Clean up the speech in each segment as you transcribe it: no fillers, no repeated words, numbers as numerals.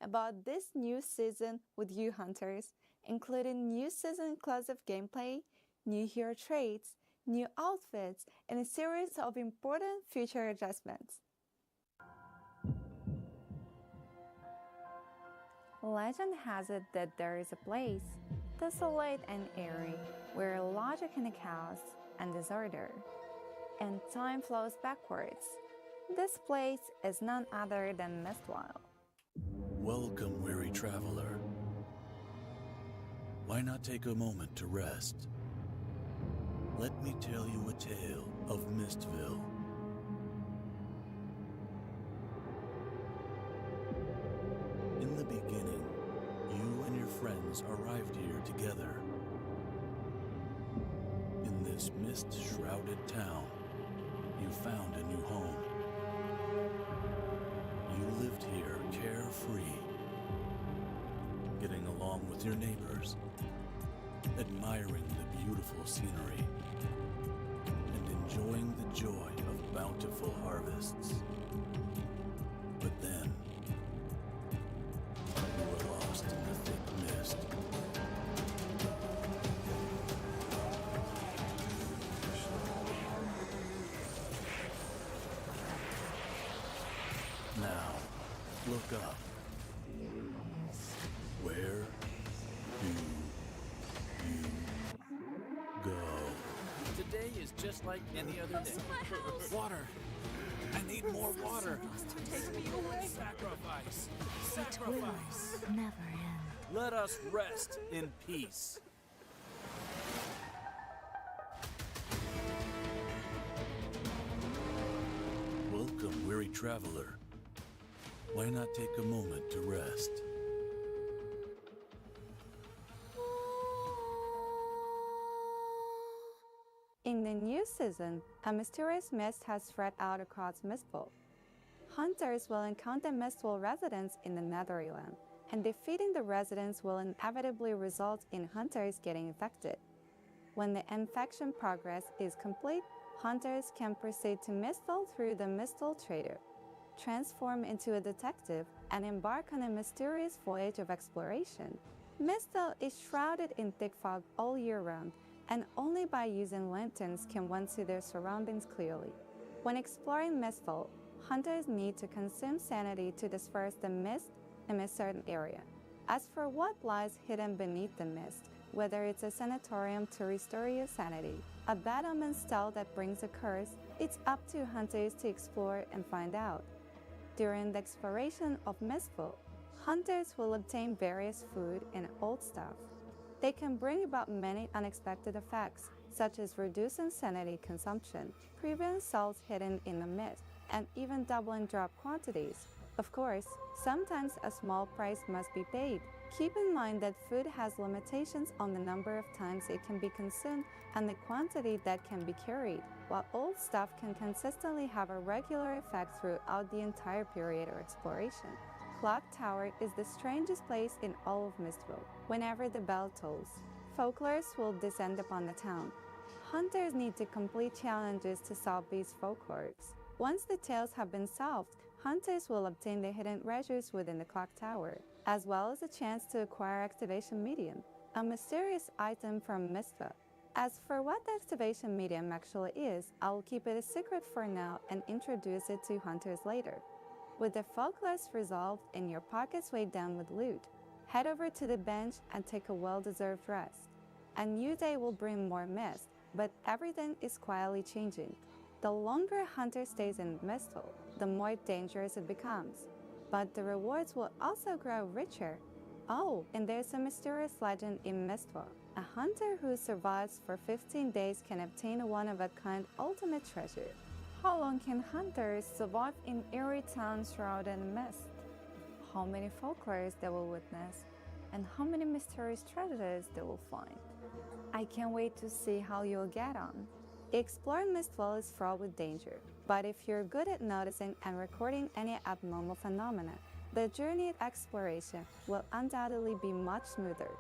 about this new season with you hunters, including new season inclusive gameplay, new hero traits, new outfits, and a series of important future adjustments. Legend has it that there is a place, desolate and eerie, where logic and chaos and disorder, and time flows backwards. This place is none other than Mistwile. Welcome, weary traveler. Why not take a moment to rest? Let me tell you a tale of Mistville. In the beginning, you and your friends arrived here together. In this mist-shrouded town, you found a new home. You lived here carefree, getting along with your neighbors, admiring the beautiful scenery, and enjoying the joy of bountiful harvests. But then, you were lost in the thick mist. Now, look up. Where do you go? Today is just like any other day. Water! I need more water! Take me away. Sacrifice! It will Sacrifice! never end. Let us rest in peace. Welcome, weary traveler. Why not take a moment to rest? In the new season, a mysterious mist has spread out across Mistville. Hunters will encounter Mistville residents in the Netherrealm, and defeating the residents will inevitably result in hunters getting infected. When the infection progress is complete, hunters can proceed to Mistville through the Mistville Trader, transform into a detective, and embark on a mysterious voyage of exploration. Mistville is shrouded in thick fog all year round, and only by using lanterns can one see their surroundings clearly. When exploring Mistville, hunters need to consume sanity to disperse the mist in a certain area. As for what lies hidden beneath the mist, whether it's a sanatorium to restore your sanity, a bad omen stele that brings a curse, it's up to hunters to explore and find out. During the exploration of Mistville, hunters will obtain various food and old stuff. They can bring about many unexpected effects, such as reducing sanity consumption, preventing salts hidden in the mist, and even doubling drop quantities. Of course, sometimes a small price must be paid. Keep in mind that food has limitations on the number of times it can be consumed and the quantity that can be carried, while old stuff can consistently have a regular effect throughout the entire period of exploration. Clock Tower is the strangest place in all of Mistville. Whenever the bell tolls, folklores will descend upon the town. Hunters need to complete challenges to solve these folklores. Once the tales have been solved, hunters will obtain the hidden treasures within the Clock Tower, as well as a chance to acquire Activation Medium, a mysterious item from Mistville. As for what the Activation Medium actually is, I will keep it a secret for now and introduce it to hunters later. With the folklores resolved and your pockets weighed down with loot, head over to the bench and take a well-deserved rest. A new day will bring more mist, but everything is quietly changing. The longer a hunter stays in Mistville, the more dangerous it becomes. But the rewards will also grow richer. Oh, and there's a mysterious legend in Mistville. A hunter who survives for 15 days can obtain a one-of-a-kind ultimate treasure. How long can hunters survive in eerie towns shrouded in mist? How many folklores they will witness, and how many mysterious treasures they will find? I can't wait to see how you'll get on. Exploring Mistville is fraught with danger, but if you're good at noticing and recording any abnormal phenomena, the journey of exploration will undoubtedly be much smoother.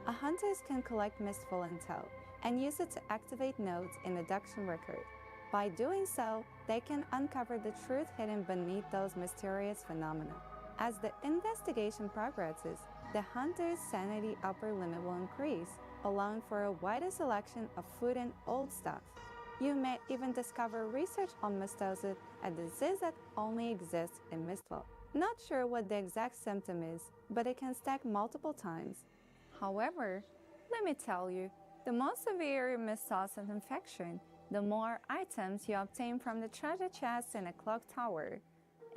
Hunters can collect Mistville intel and use it to activate nodes in the Deduction record. By doing so, they can uncover the truth hidden beneath those mysterious phenomena. As the investigation progresses, the hunter's sanity upper limit will increase, allowing for a wider selection of food and old stuff. You may even discover research on mistosis, a disease that only exists in Mistville. Not sure what the exact symptom is, but it can stack multiple times. However, let me tell you, the more severe your mistosis infection, the more items you obtain from the treasure chest in a clock tower.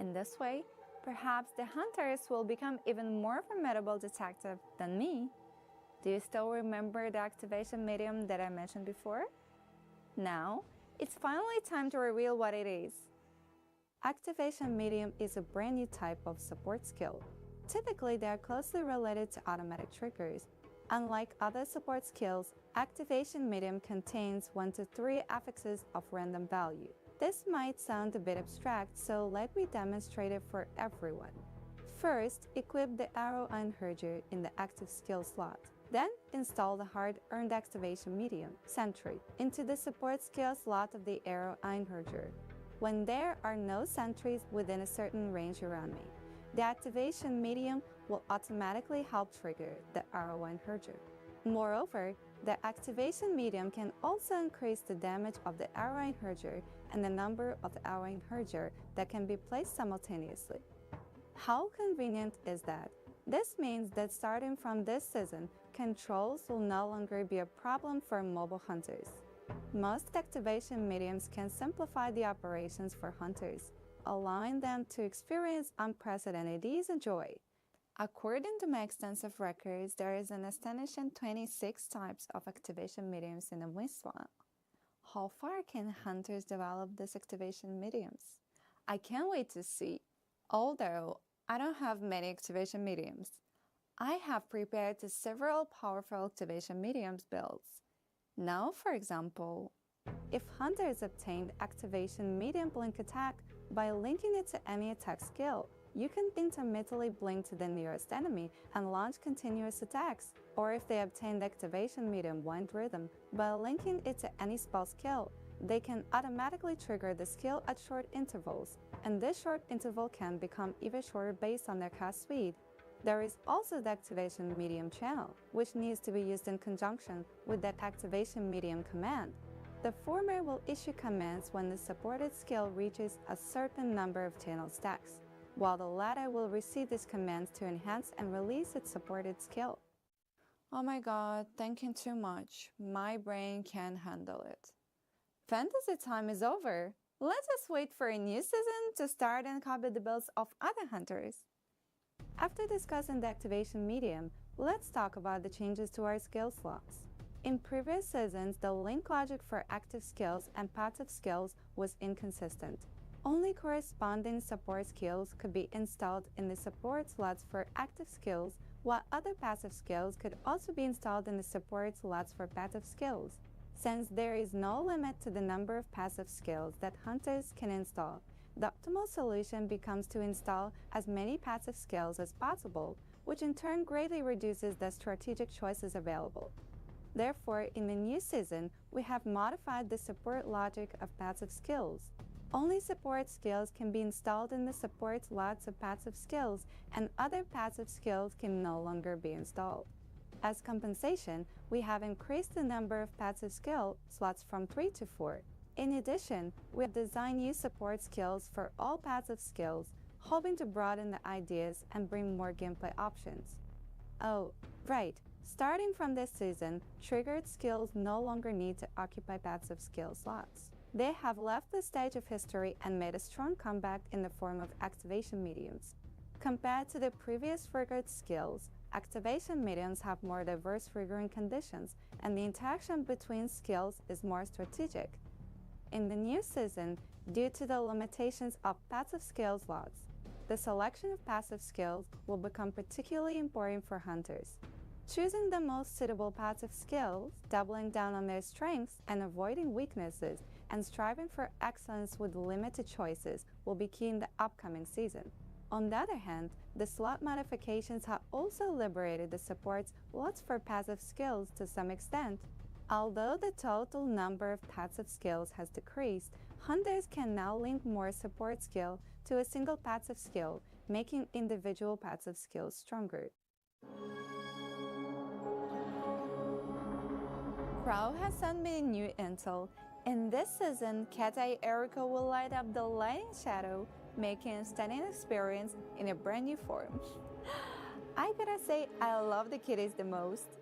In this way, perhaps the hunters will become even more formidable detective than me. Do you still remember the activation medium that I mentioned before? Now, it's finally time to reveal what it is. Activation medium is a brand new type of support skill. Typically, they are closely related to automatic triggers. Unlike other support skills, activation medium contains 1 to 3 affixes of random value. This might sound a bit abstract, so let me demonstrate it for everyone. First, equip the arrow Einherjer in the active skill slot. Then, install the hard-earned activation medium, Sentry, into the support skill slot of the arrow Einherjer. When there are no sentries within a certain range around me, the activation medium will automatically help trigger the arrow Einherjer. Moreover, the activation medium can also increase the damage of the arrow Einherjer and the number of the arrow Einherjer that can be placed simultaneously. How convenient is that? This means that starting from this season, controls will no longer be a problem for mobile hunters. Most activation mediums can simplify the operations for hunters, allowing them to experience unprecedented ease and joy. According to my extensive records, there is an astonishing 26 types of activation mediums in the Mistville. How far can hunters develop these activation mediums? I can't wait to see. Although I don't have many activation mediums, I have prepared several powerful activation mediums builds. Now, for example, if hunters obtained activation medium blink attack by linking it to any attack skill, you can intermittently blink to the nearest enemy and launch continuous attacks. Or if they obtained activation medium wind rhythm by linking it to any spell skill, they can automatically trigger the skill at short intervals, and this short interval can become even shorter based on their cast speed. There is also the activation medium channel, which needs to be used in conjunction with that activation medium command. The former will issue commands when the supported skill reaches a certain number of channel stacks, while the latter will receive these commands to enhance and release its supported skill. Oh my god, thinking too much. My brain can't handle it. Fantasy time is over. Let us wait for a new season to start and copy the builds of other hunters. After discussing the activation medium, let's talk about the changes to our skill slots. In previous seasons, the link logic for active skills and passive skills was inconsistent. Only corresponding support skills could be installed in the support slots for active skills, while other passive skills could also be installed in the support slots for passive skills. Since there is no limit to the number of passive skills that hunters can install, the optimal solution becomes to install as many passive skills as possible, which in turn greatly reduces the strategic choices available. Therefore, in the new season, we have modified the support logic of passive skills. Only support skills can be installed in the support slots of passive skills, and other passive skills can no longer be installed. As compensation, we have increased the number of passive skill slots from 3 to 4. In addition, we have designed new support skills for all passive skills, hoping to broaden the ideas and bring more gameplay options. Oh, right. Starting from this season, triggered skills no longer need to occupy passive skill slots. They have left the stage of history and made a strong comeback in the form of activation mediums. Compared to the previous triggered skills, activation mediums have more diverse triggering conditions, and the interaction between skills is more strategic. In the new season, due to the limitations of passive skill slots, the selection of passive skills will become particularly important for hunters. Choosing the most suitable passive skills, doubling down on their strengths and avoiding weaknesses, and striving for excellence with limited choices will be key in the upcoming season. On the other hand, the slot modifications have also liberated the support slots for passive skills to some extent. Although the total number of passive skills has decreased, hunters can now link more support skill to a single passive skill, making individual passive skills stronger. Crow has sent me new intel. In this season, Cat Eye Erica will light up the Lightning Shadow, making a stunning experience in a brand new form. I gotta say, I love the kitties the most.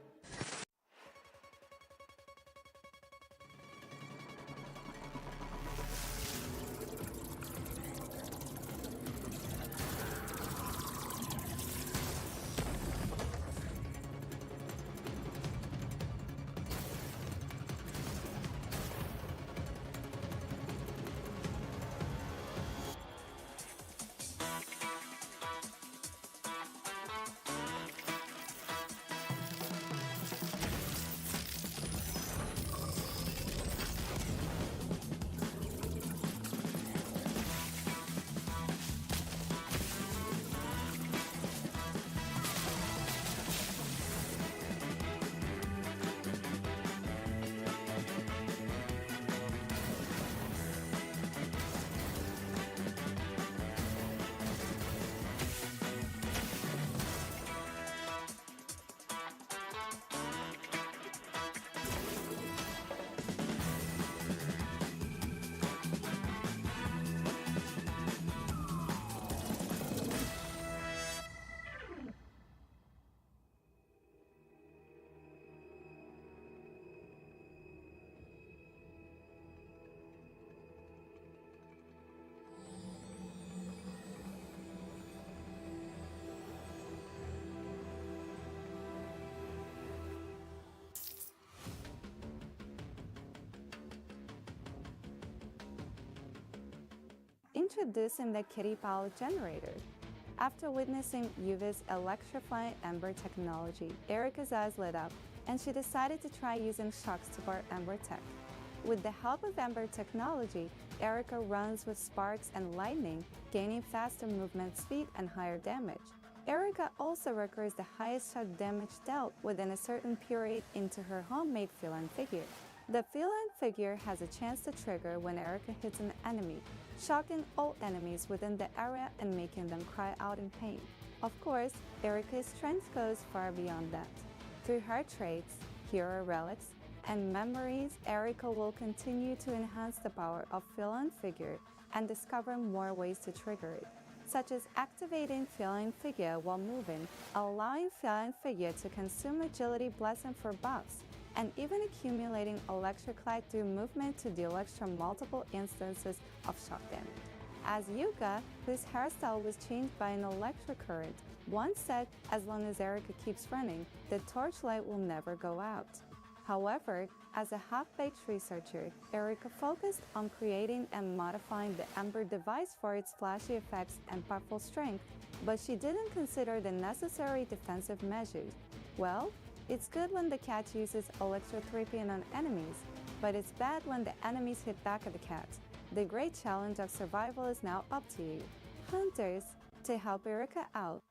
Introducing the kitty power generator. After witnessing Yuvi's electrifying Ember technology, Erica's eyes lit up, and she decided to try using shocks to power Ember tech. With the help of Ember technology, Erica runs with sparks and lightning, gaining faster movement speed and higher damage. Erica also records the highest shot damage dealt within a certain period into her homemade feline figure. The feline figure has a chance to trigger when Erica hits an enemy, shocking all enemies within the area and making them cry out in pain. Of course, Erica's strength goes far beyond that. Through her traits, hero relics, and memories, Erica will continue to enhance the power of feline figure and discover more ways to trigger it, such as activating feline figure while moving, allowing feline figure to consume agility blessing for buffs, and even accumulating electric light through movement to deal extra multiple instances of shock damage. As Yuga, whose hairstyle was changed by an electric current, once said, as long as Erica keeps running, the torchlight will never go out. However, as a half-baked researcher, Erica focused on creating and modifying the Ember device for its flashy effects and powerful strength, but she didn't consider the necessary defensive measures. Well, it's good when the cat uses electrotherapy on enemies, but it's bad when the enemies hit back at the cat. The great challenge of survival is now up to you, hunters, to help Erica out.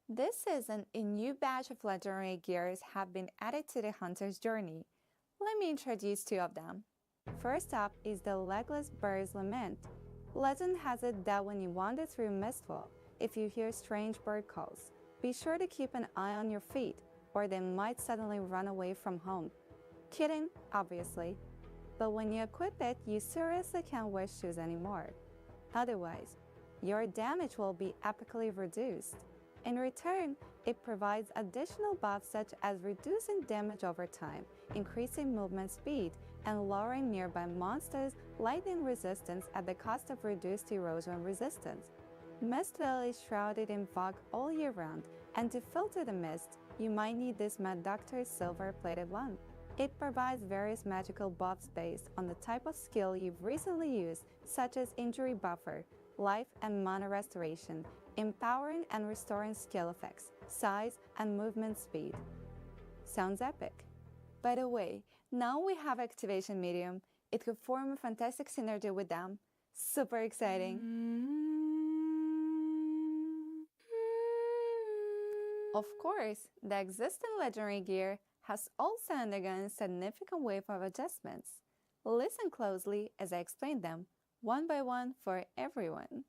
This season, a new batch of legendary gears have been added to the hunter's journey. Let me introduce two of them. First up is the Legless Bird's Lament. Legend has it that when you wander through Mistfall, if you hear strange bird calls, be sure to keep an eye on your feet, or they might suddenly run away from home. Kidding, obviously. But when you equip it, you seriously can't wear shoes anymore. Otherwise, your damage will be epically reduced. In return, it provides additional buffs such as reducing damage over time, increasing movement speed, and lowering nearby monsters' lightning resistance at the cost of reduced erosion resistance. Mistvale is shrouded in fog all year round, and to filter the mist, you might need this Mad Doctor's silver-plated one. It provides various magical buffs based on the type of skill you've recently used, such as Injury Buffer, Life and Mana Restoration, Empowering and Restoring skill effects, Size and Movement Speed. Sounds epic. By the way, now we have Activation Medium. It could form a fantastic synergy with them. Super exciting. Of course, the existing legendary gear has also undergone a significant wave of adjustments. Listen closely as I explain them. one by one for everyone.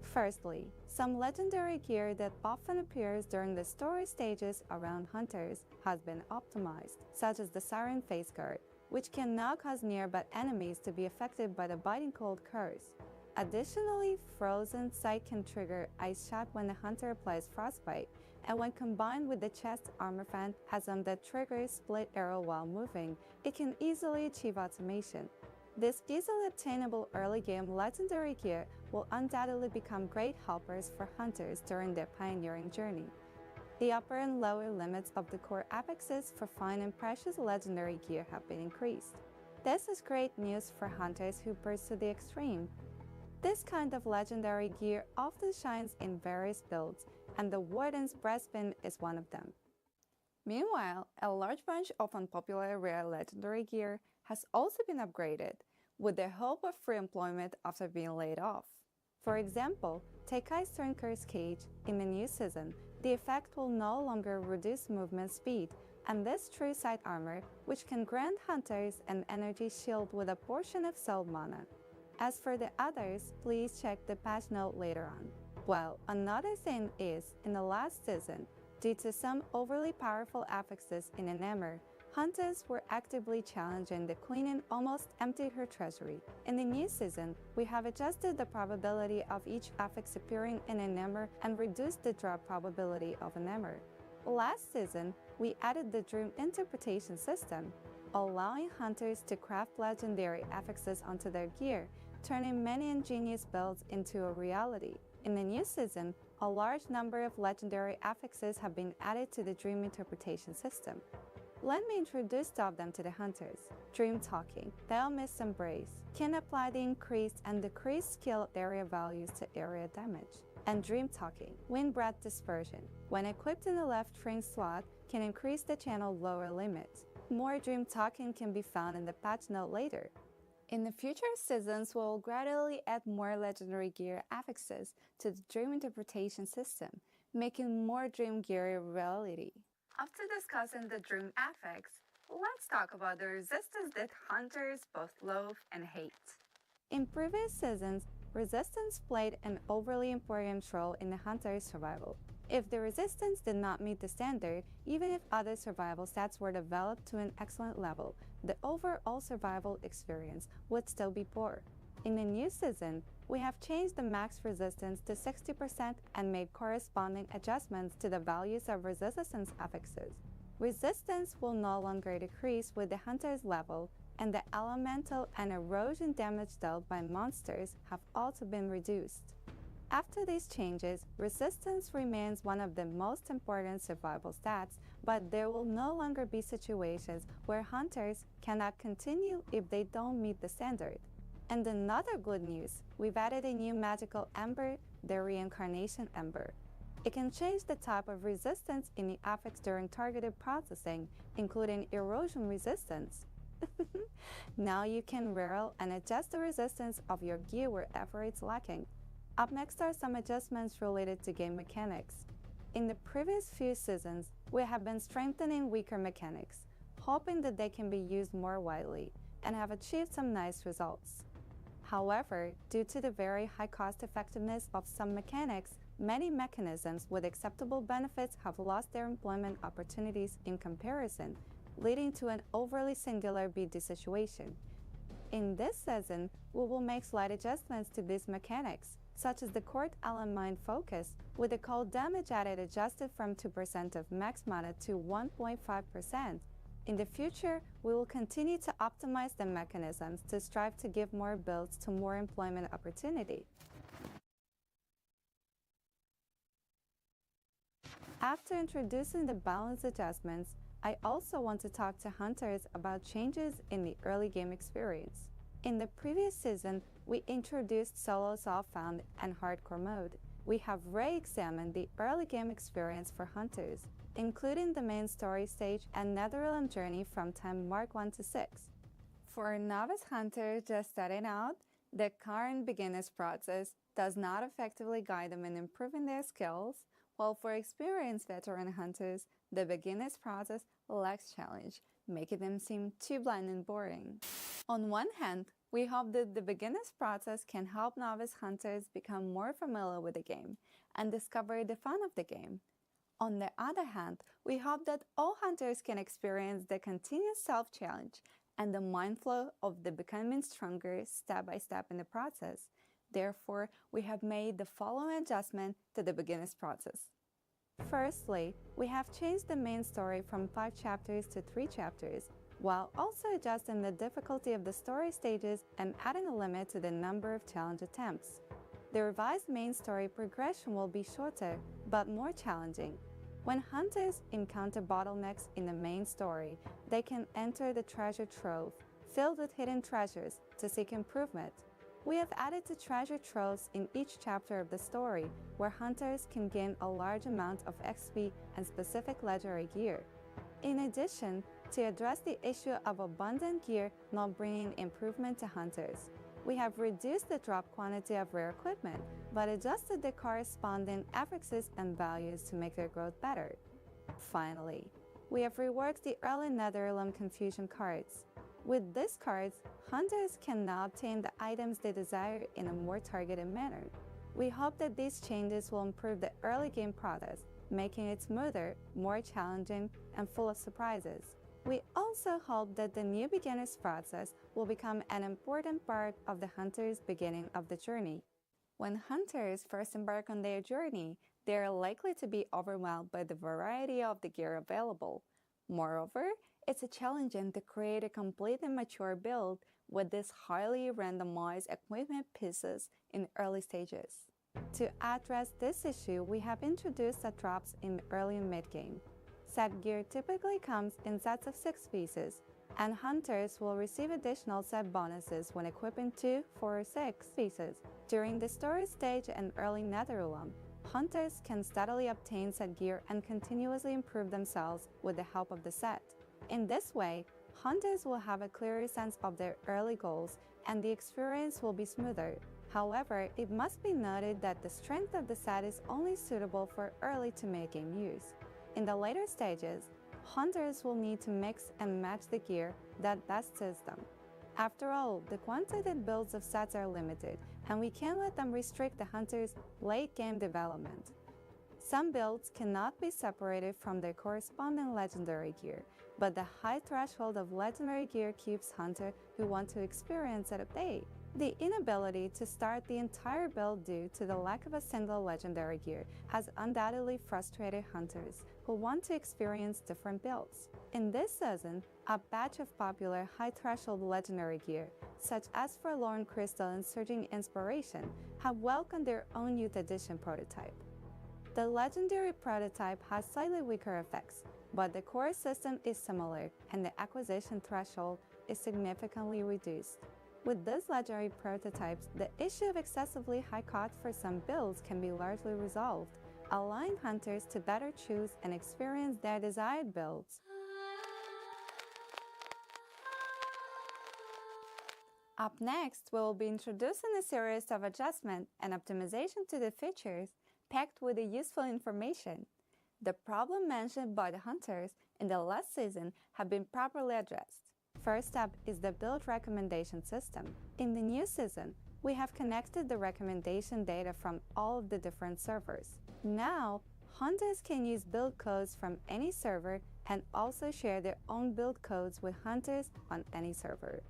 Firstly, some legendary gear that often appears during the story stages around hunters has been optimized, such as the Siren Face Guard, which can now cause nearby enemies to be affected by the biting cold curse. Additionally, Frozen Sight can trigger Ice Shot when the hunter applies Frostbite, and when combined with the chest armor fan has that triggers Split Arrow while moving, it can easily achieve automation. This easily obtainable early game legendary gear will undoubtedly become great helpers for hunters during their pioneering journey. The upper and lower limits of the core apexes for fine and precious legendary gear have been increased. This is great news for hunters who pursue the extreme. This kind of legendary gear often shines in various builds, and the Warden's Breastpin is one of them. Meanwhile, a large bunch of unpopular rare legendary gear has also been upgraded, with the hope of free employment after being laid off. For example, take Ice Curse Cage. In the new season, the effect will no longer reduce movement speed, and this True Sight armor, which can grant hunters an energy shield with a portion of soul mana. As for the others, please check the patch note later on. Well, another thing is, in the last season, due to some overly powerful affixes in Enamor, hunters were actively challenging the queen and almost emptied her treasury. In the new season, we have adjusted the probability of each affix appearing in Enamor and reduced the drop probability of Enamor. Last season, we added the Dream Interpretation system, allowing hunters to craft legendary affixes onto their gear, turning many ingenious builds into a reality. In the new season, a large number of legendary affixes have been added to the Dream Interpretation system. Let me introduce two of them to the hunters. Dream Talking, Thou Mist Embrace, can apply the increased and decreased skill area values to area damage. And Dream Talking, Wind Breath Dispersion, when equipped in the left ring slot, can increase the channel lower limit. More Dream Talking can be found in the patch note later. In the future seasons, we will gradually add more legendary gear affixes to the Dream Interpretation system, making more Dream gear a reality. After discussing the Dream affix, let's talk about the resistance that hunters both loathe and hate. In previous seasons, resistance played an overly important role in the hunter's survival. If the resistance did not meet the standard, even if other survival stats were developed to an excellent level, the overall survival experience would still be poor. In the new season, we have changed the max resistance to 60% and made corresponding adjustments to the values of resistance affixes. Resistance will no longer decrease with the hunter's level, and the elemental and erosion damage dealt by monsters have also been reduced. After these changes, resistance remains one of the most important survival stats, but there will no longer be situations where hunters cannot continue if they don't meet the standard. And another good news, we've added a new magical ember, the Reincarnation Ember. It can change the type of resistance in the affix during targeted processing, including erosion resistance. Now you can reroll and adjust the resistance of your gear wherever it's lacking. Up next are some adjustments related to game mechanics. In the previous few seasons, we have been strengthening weaker mechanics, hoping that they can be used more widely, and have achieved some nice results. However, due to the very high cost effectiveness of some mechanics, many mechanisms with acceptable benefits have lost their employment opportunities in comparison, leading to an overly singular BD situation. In this season, we will make slight adjustments to these mechanics, such as the Court Element Focus, with the cold damage added adjusted from 2% of max mana to 1.5%. In the future, we will continue to optimize the mechanisms to strive to give more builds to more employment opportunity. After introducing the balance adjustments, I also want to talk to hunters about changes in the early game experience. In the previous season, we introduced solo soft-found and hardcore mode. We have re-examined the early game experience for hunters, including the main story stage and Netherrealm journey from time mark 1 to 6. For a novice hunter just starting out, the current beginner's process does not effectively guide them in improving their skills, While for experienced veteran hunters, the beginner's process lacks challenge, making them seem too bland and boring. On one hand, we hope that the beginner's process can help novice hunters become more familiar with the game and discover the fun of the game. On the other hand, we hope that all hunters can experience the continuous self-challenge and the mind flow of the becoming stronger step by step in the process. Therefore, we have made the following adjustment to the beginner's process. Firstly, we have changed the main story from 5 chapters to 3 chapters, while also adjusting the difficulty of the story stages and adding a limit to the number of challenge attempts. The revised main story progression will be shorter, but more challenging. When hunters encounter bottlenecks in the main story, they can enter the treasure trove, filled with hidden treasures, to seek improvement. We have added the treasure troves in each chapter of the story, where hunters can gain a large amount of XP and specific legendary gear. In addition, to address the issue of abundant gear not bringing improvement to hunters, we have reduced the drop quantity of rare equipment, but adjusted the corresponding affixes and values to make their growth better. Finally, we have reworked the early Netherrealm Confusion cards. With these cards, hunters can now obtain the items they desire in a more targeted manner. We hope that these changes will improve the early game process, making it smoother, more challenging, and full of surprises. We also hope that the new beginner's process will become an important part of the hunter's beginning of the journey. When hunters first embark on their journey, they are likely to be overwhelmed by the variety of the gear available. Moreover, it's challenging to create a complete and mature build with these highly randomized equipment pieces in early stages. To address this issue, we have introduced set drops in early and mid-game. Set gear typically comes in sets of 6 pieces, and hunters will receive additional set bonuses when equipping 2, 4, or 6 pieces. During the story stage and early Netherrealm, hunters can steadily obtain set gear and continuously improve themselves with the help of the set. In this way, hunters will have a clearer sense of their early goals and the experience will be smoother. However, it must be noted that the strength of the set is only suitable for early to mid-game use. In the later stages, hunters will need to mix and match the gear that best suits them. After all, the quantitative builds of sets are limited, and we can't let them restrict the hunter's late-game development. Some builds cannot be separated from their corresponding legendary gear, but the high threshold of legendary gear keeps hunters who want to experience it at bay. The inability to start the entire build due to the lack of a single legendary gear has undoubtedly frustrated hunters who want to experience different builds. In this season, a batch of popular high-threshold legendary gear, such as Forlorn Crystal and Surging Inspiration, have welcomed their own Youth Edition prototype. The legendary prototype has slightly weaker effects, but the core system is similar and the acquisition threshold is significantly reduced. With these legendary prototypes, the issue of excessively high cost for some builds can be largely resolved, allowing hunters to better choose and experience their desired builds. Up next, we will be introducing a series of adjustment and optimization to the features packed with the useful information. The problem mentioned by the hunters in the last season have been properly addressed. First up is the build recommendation system. In the new season, we have connected the recommendation data from all of the different servers. Now, hunters can use build codes from any server and also share their own build codes with hunters on any server.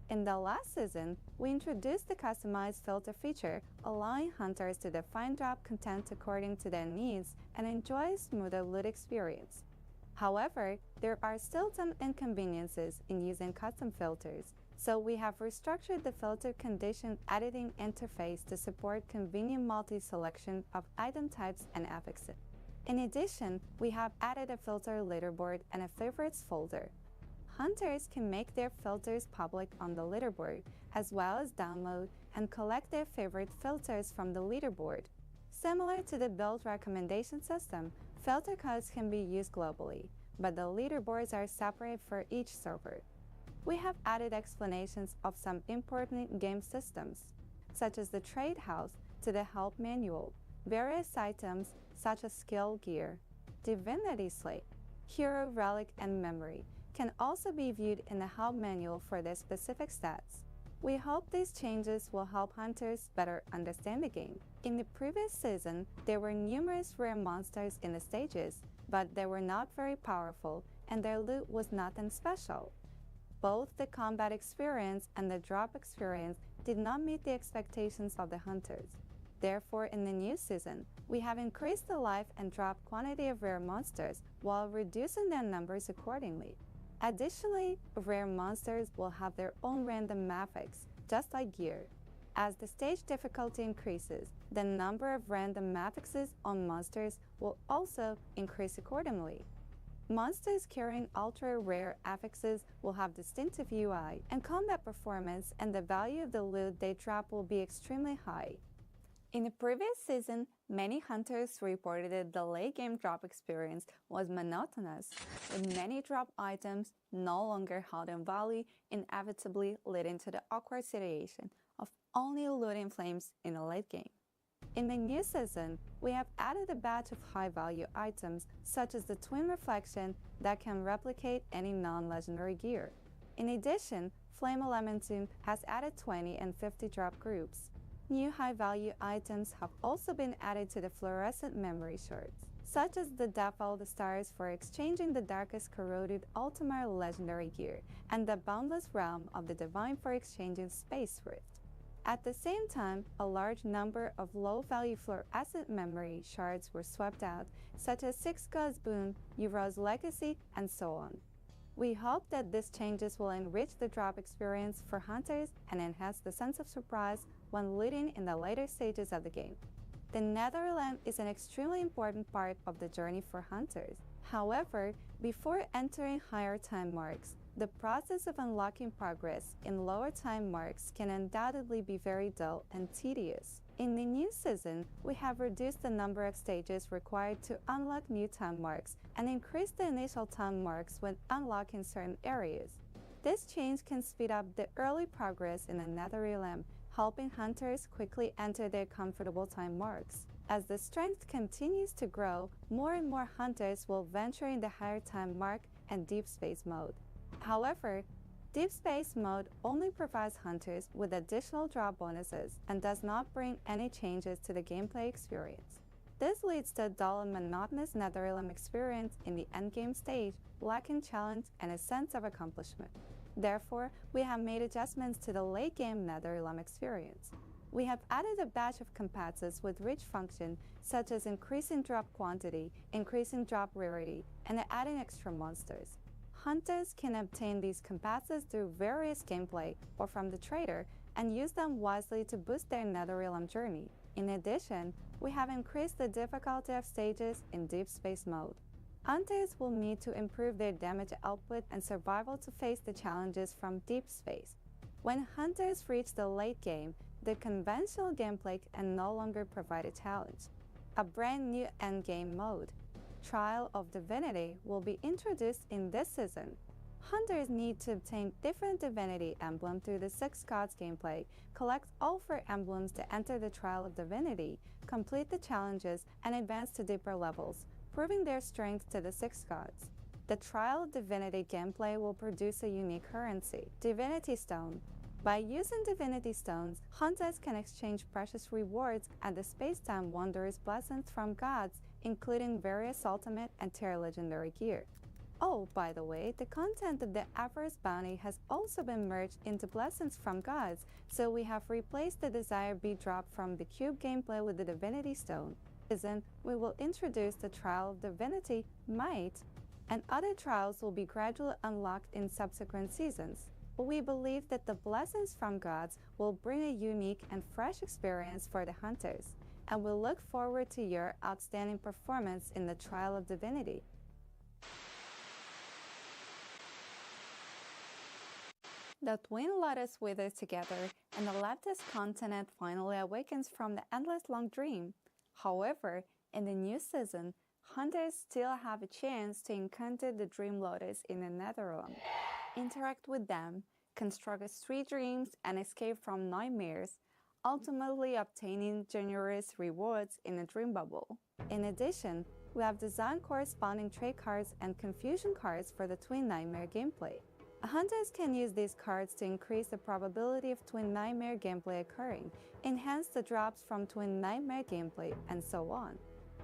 In the last season, we introduced the customized filter feature, allowing hunters to define drop content according to their needs and enjoy a smoother loot experience. However, there are still some inconveniences in using custom filters, so we have restructured the filter condition editing interface to support convenient multi-selection of item types and affixes. In addition, we have added a filter leaderboard and a favorites folder. Hunters can make their filters public on the leaderboard, as well as download and collect their favorite filters from the leaderboard. Similar to the build recommendation system, filter codes can be used globally, but the leaderboards are separate for each server. We have added explanations of some important game systems, such as the trade house to the help manual, various items, such as skill gear, divinity slate, hero relic, and memory, can also be viewed in the help manual for their specific stats. We hope these changes will help hunters better understand the game. In the previous season, there were numerous rare monsters in the stages, but they were not very powerful and their loot was nothing special. Both the combat experience and the drop experience did not meet the expectations of the hunters. Therefore, in the new season, we have increased the life and drop quantity of rare monsters while reducing their numbers accordingly. Additionally, rare monsters will have their own random affixes, just like gear. As the stage difficulty increases, the number of random affixes on monsters will also increase accordingly. Monsters carrying ultra-rare affixes will have distinctive UI, and combat performance and the value of the loot they drop will be extremely high. In the previous season, many hunters reported that the late game drop experience was monotonous, with many drop items no longer held in value, inevitably leading to the awkward situation of only looting flames in the late game. In the new season, we have added a batch of high-value items, such as the Twin Reflection that can replicate any non-legendary gear. In addition, Flame Elementum has added 20 and 50 drop groups. New high-value items have also been added to the fluorescent memory shards, such as the Dapple the Stars for exchanging the Darkest Corroded Ultimate legendary gear, and the Boundless Realm of the Divine for exchanging Space Rift. At the same time, a large number of low-value fluorescent memory shards were swapped out, such as Six Gods Boon, Euros Legacy, and so on. We hope that these changes will enrich the drop experience for hunters and enhance the sense of surprise when looting in the later stages of the game. The Netherrealm is an extremely important part of the journey for hunters. However, before entering higher time marks, the process of unlocking progress in lower time marks can undoubtedly be very dull and tedious. In the new season, we have reduced the number of stages required to unlock new time marks and increased the initial time marks when unlocking certain areas. This change can speed up the early progress in the Netherrealm, helping hunters quickly enter their comfortable time marks. As the strength continues to grow, more and more hunters will venture in the higher time mark and deep space mode. However, Deep Space mode only provides hunters with additional drop bonuses and does not bring any changes to the gameplay experience. This leads to a dull and monotonous Netherrealm experience in the endgame stage, lacking challenge and a sense of accomplishment. Therefore, we have made adjustments to the late-game Netherrealm experience. We have added a batch of compasses with rich function, such as increasing drop quantity, increasing drop rarity, and adding extra monsters. Hunters can obtain these compasses through various gameplay or from the trader and use them wisely to boost their Netherrealm journey. In addition, we have increased the difficulty of stages in Deep Space mode. Hunters will need to improve their damage output and survival to face the challenges from Deep Space. When hunters reach the late game, the conventional gameplay can no longer provide a challenge. A brand new endgame mode, Trial of Divinity, will be introduced in this season. Hunters need to obtain different divinity emblems through the Six Gods gameplay, collect all 4 emblems to enter the Trial of Divinity, complete the challenges, and advance to deeper levels, proving their strength to the Six Gods. The Trial of Divinity gameplay will produce a unique currency, Divinity Stone. By using Divinity Stones, hunters can exchange precious rewards and the Space-Time Wondrous blessings from gods, including various ultimate and tier legendary gear. Oh, by the way, the content of the Avarice Bounty has also been merged into Blessings from Gods, so we have replaced the Desire Bead drop from the Cube gameplay with the Divinity Stone. Then we will introduce the Trial of Divinity Might, and other trials will be gradually unlocked in subsequent seasons. We believe that the Blessings from Gods will bring a unique and fresh experience for the hunters, and we look forward to your outstanding performance in the Trial of Divinity. The twin lotus withers together, and the leftist continent finally awakens from the endless long dream. However, in the new season, hunters still have a chance to encounter the dream lotus in the Netherrealm, interact with them, construct 3 dreams, and escape from nightmares. ultimately obtaining generous rewards in a dream bubble. In addition, we have design corresponding trait cards and confusion cards for the Twin Nightmare gameplay. Hunters can use these cards to increase the probability of Twin Nightmare gameplay occurring, enhance the drops from Twin Nightmare gameplay, and so on.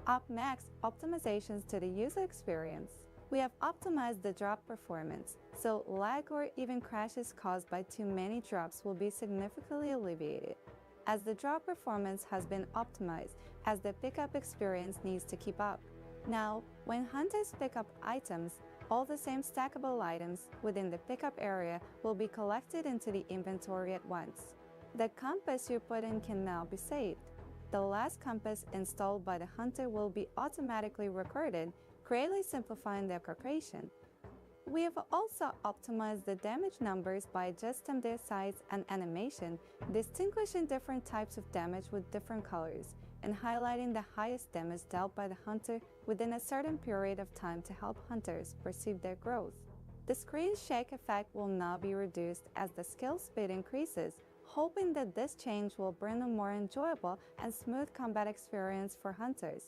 Up next, optimizations to the user experience. We have optimized the drop performance, so lag or even crashes caused by too many drops will be significantly alleviated, as the drop performance has been optimized, as the pickup experience needs to keep up. Now, when hunters pick up items, all the same stackable items within the pickup area will be collected into the inventory at once. The compass you put in can now be saved. The last compass installed by the hunter will be automatically recorded, greatly simplifying the creation. We have also optimized the damage numbers by adjusting their size and animation, distinguishing different types of damage with different colors, and highlighting the highest damage dealt by the hunter within a certain period of time to help hunters perceive their growth. The screen shake effect will now be reduced as the skill speed increases, hoping that this change will bring a more enjoyable and smooth combat experience for hunters.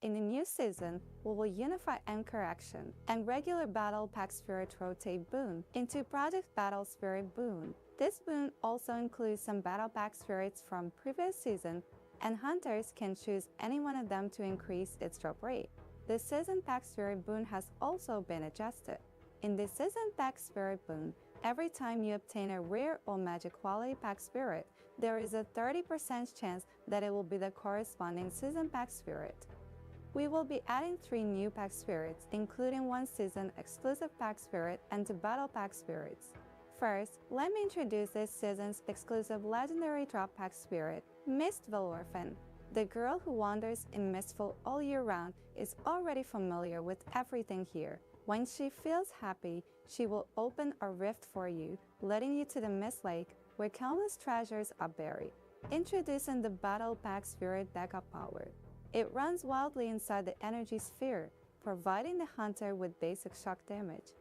In the new season, we will unify Anchor Action and regular Battle Pack Spirit Rotate boon into Project Battle Spirit boon. This boon also includes some Battle Pack Spirits from previous season, and hunters can choose any one of them to increase its drop rate. The Season Pack Spirit boon has also been adjusted. In the Season Pack Spirit boon, every time you obtain a rare or magic quality pack spirit, there is a 30% chance that it will be the corresponding Season Pack Spirit. We will be adding 3 new pack spirits, including 1 season exclusive pack spirit and 2 battle pack spirits. First, let me introduce this season's exclusive legendary drop pack spirit, Mistville Orphan. The girl who wanders in Mistville all year round is already familiar with everything here. When she feels happy, she will open a rift for you, leading you to the Mist Lake, where countless treasures are buried. Introducing the battle pack spirit backup power. It runs wildly inside the energy sphere, providing the hunter with basic shock damage.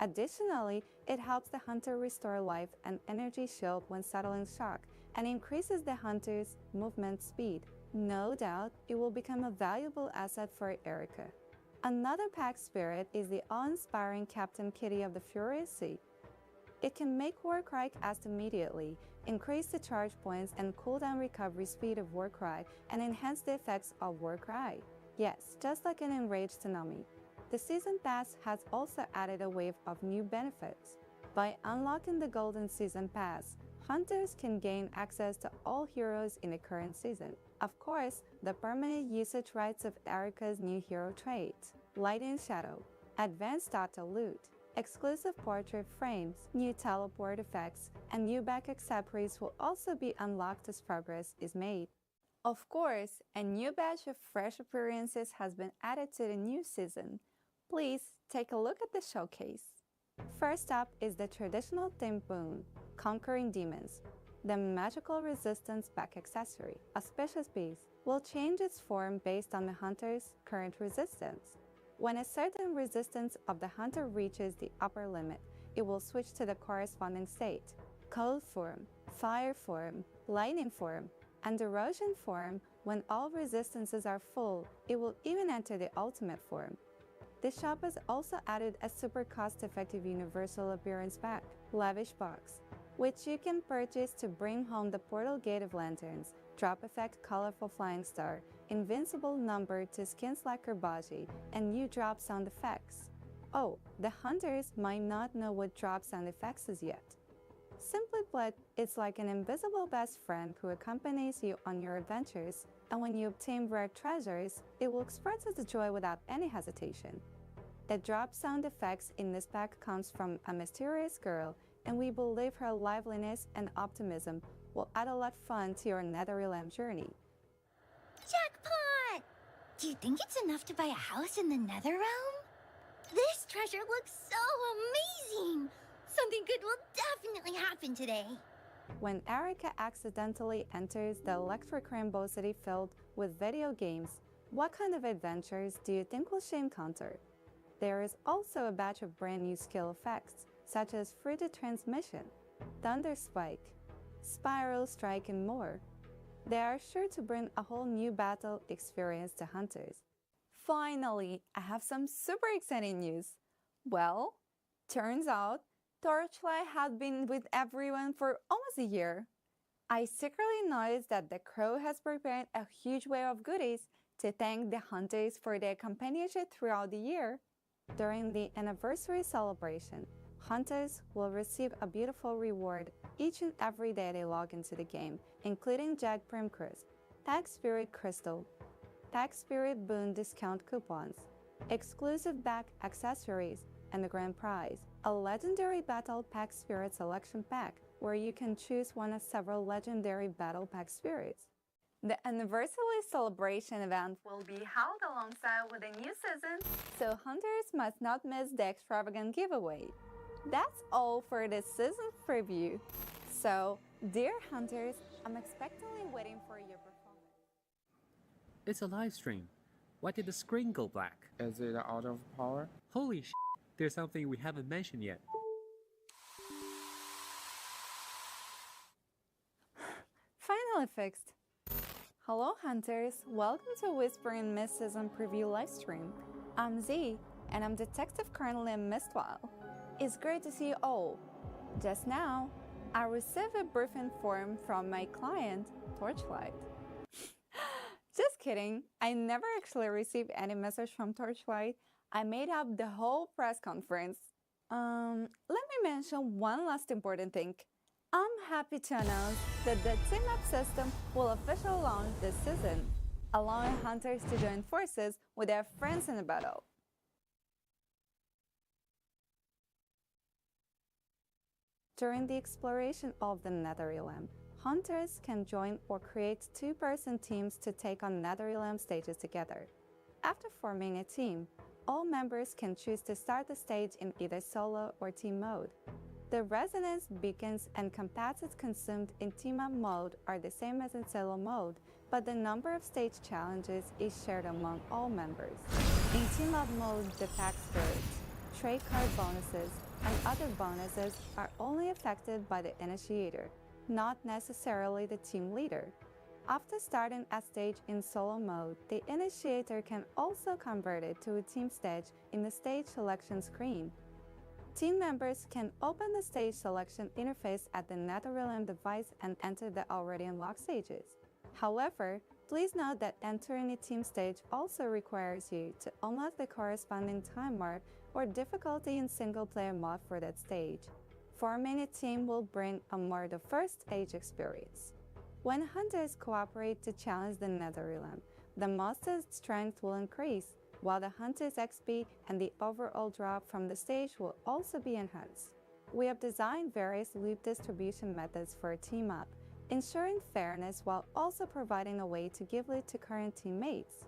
Additionally, it helps the hunter restore life and energy shield when settling shock, and increases the hunter's movement speed. No doubt, it will become a valuable asset for Erica. Another pack spirit is the awe-inspiring Captain Kitty of the Furious Sea. It can make Warcry cast immediately, increase the charge points and cooldown recovery speed of Warcry, and enhance the effects of Warcry. Yes, just like an enraged tsunami. The Season Pass has also added a wave of new benefits. By unlocking the Golden Season Pass, hunters can gain access to all heroes in the current season. Of course, the permanent usage rights of Erica's new hero traits, Light and Shadow, Advanced Auto Loot, exclusive portrait frames, new teleport effects, and new back accessories will also be unlocked as progress is made. Of course, a new batch of fresh appearances has been added to the new season. Please take a look at the showcase. First up is the traditional theme boon, Conquering Demons. The magical resistance back accessory, Auspicious Beast, will change its form based on the hunter's current resistance. When a certain resistance of the hunter reaches the upper limit, it will switch to the corresponding state. Cold form, fire form, lightning form, and erosion form. When all resistances are full, it will even enter the ultimate form. The shop has also added a super cost-effective universal appearance pack, Lavish Box, which you can purchase to bring home the Portal Gate of Lanterns, Drop Effect Colorful Flying Star, Invincible Number to Skin Slacker Baji, and new drop sound effects. Oh, the hunters might not know what drop sound effects is yet. Simply put, it's like an invisible best friend who accompanies you on your adventures, and when you obtain rare treasures, it will express its joy without any hesitation. The drop sound effects in this pack comes from a mysterious girl, and we believe her liveliness and optimism will add a lot of fun to your Netherrealm journey. Jackpot! Do you think it's enough to buy a house in the Netherrealm? This treasure looks so amazing! Something good will definitely happen today. When Erica accidentally enters the electric rainbow city filled with video games, what kind of adventures do you think will she encounter? There is also a batch of brand new skill effects, such as Fruited Transmission, Thunder Spike, Spiral Strike, and more. They are sure to bring a whole new battle experience to hunters. Finally, I have some super exciting news. Well, turns out Torchlight had been with everyone for almost a year. I secretly noticed that the Crow has prepared a huge wave of goodies to thank the hunters for their companionship throughout the year. During the anniversary celebration, hunters will receive a beautiful reward each and every day they log into the game, including Jag Primcrisp, Tag Spirit Crystal, Tag Spirit Boon discount coupons, exclusive back accessories, and the grand prize, a legendary Battle Pack Spirit selection pack, where you can choose one of several legendary Battle Pack spirits. The anniversary celebration event will be held alongside with a new season, so hunters must not miss the extravagant giveaway. That's all for this season preview. So, dear hunters, I'm expectantly waiting for your performance. It's a live stream. Why did the screen go black? Is it out of power? Holy sh! There's something we haven't mentioned yet. Finally fixed. Hello hunters, welcome to Whispering Mist Season Preview Livestream. I'm Z, and I'm detective currently in Mistwile. It's great to see you all. Just now, I received a briefing form from my client, Torchlight. Just kidding, I never actually received any message from Torchlight. I made up the whole press conference. Let me mention one last important thing. I'm happy to announce that the team-up system will officially launch this season, allowing hunters to join forces with their friends in a battle. During the exploration of the Netherrealm, hunters can join or create two-person teams to take on Netherrealm stages together. After forming a team, all members can choose to start the stage in either solo or team mode. The resonance, beacons, and combatants consumed in team-up mode are the same as in solo mode, but the number of stage challenges is shared among all members. In team-up mode, the pack spirits, trade card bonuses, and other bonuses are only affected by the initiator, not necessarily the team leader. After starting a stage in solo mode, the initiator can also convert it to a team stage in the stage selection screen. Team members can open the stage selection interface at the Netherrealm device and enter the already unlocked stages. However, please note that entering a team stage also requires you to unlock the corresponding time mark or difficulty in single-player mode for that stage. Forming a team will bring a more diverse stage experience. When hunters cooperate to challenge the Netherrealm, the monster's strength will increase, while the hunter's XP and the overall drop from the stage will also be enhanced. We have designed various loot distribution methods for a team-up, ensuring fairness while also providing a way to give loot to current teammates.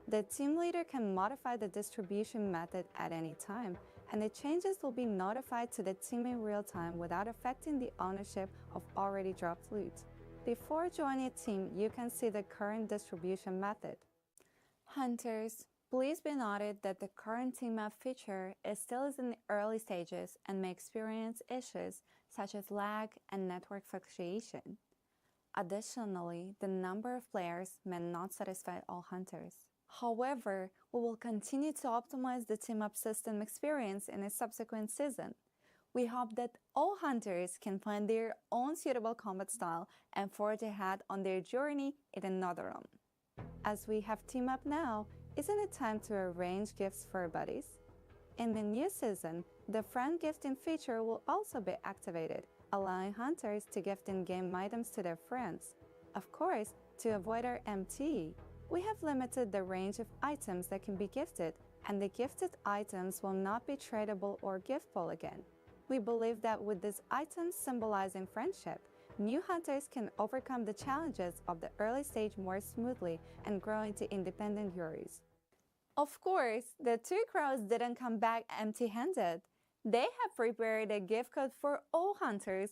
The team leader can modify the distribution method at any time, and the changes will be notified to the team in real time without affecting the ownership of already dropped loot. Before joining a team, you can see the current distribution method. Hunters, please be noted that the current team-up feature is still in the early stages and may experience issues such as lag and network fluctuation. Additionally, the number of players may not satisfy all hunters. However, we will continue to optimize the team-up system experience in a subsequent season. We hope that all hunters can find their own suitable combat style and forge ahead on their journey in another realm. As we have team-up now, isn't it time to arrange gifts for our buddies? In the new season, the friend gifting feature will also be activated, allowing hunters to gift in-game items to their friends. Of course, to avoid our MT, we have limited the range of items that can be gifted, and the gifted items will not be tradable or giftable again. We believe that with these items symbolizing friendship, new hunters can overcome the challenges of the early stage more smoothly and grow into independent heroes. Of course, the two crows didn't come back empty-handed. They have prepared a gift code for all hunters.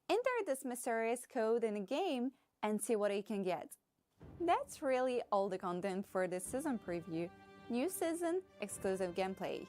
Enter this mysterious code in the game and see what you can get. That's really all the content for this season preview. New season, exclusive gameplay.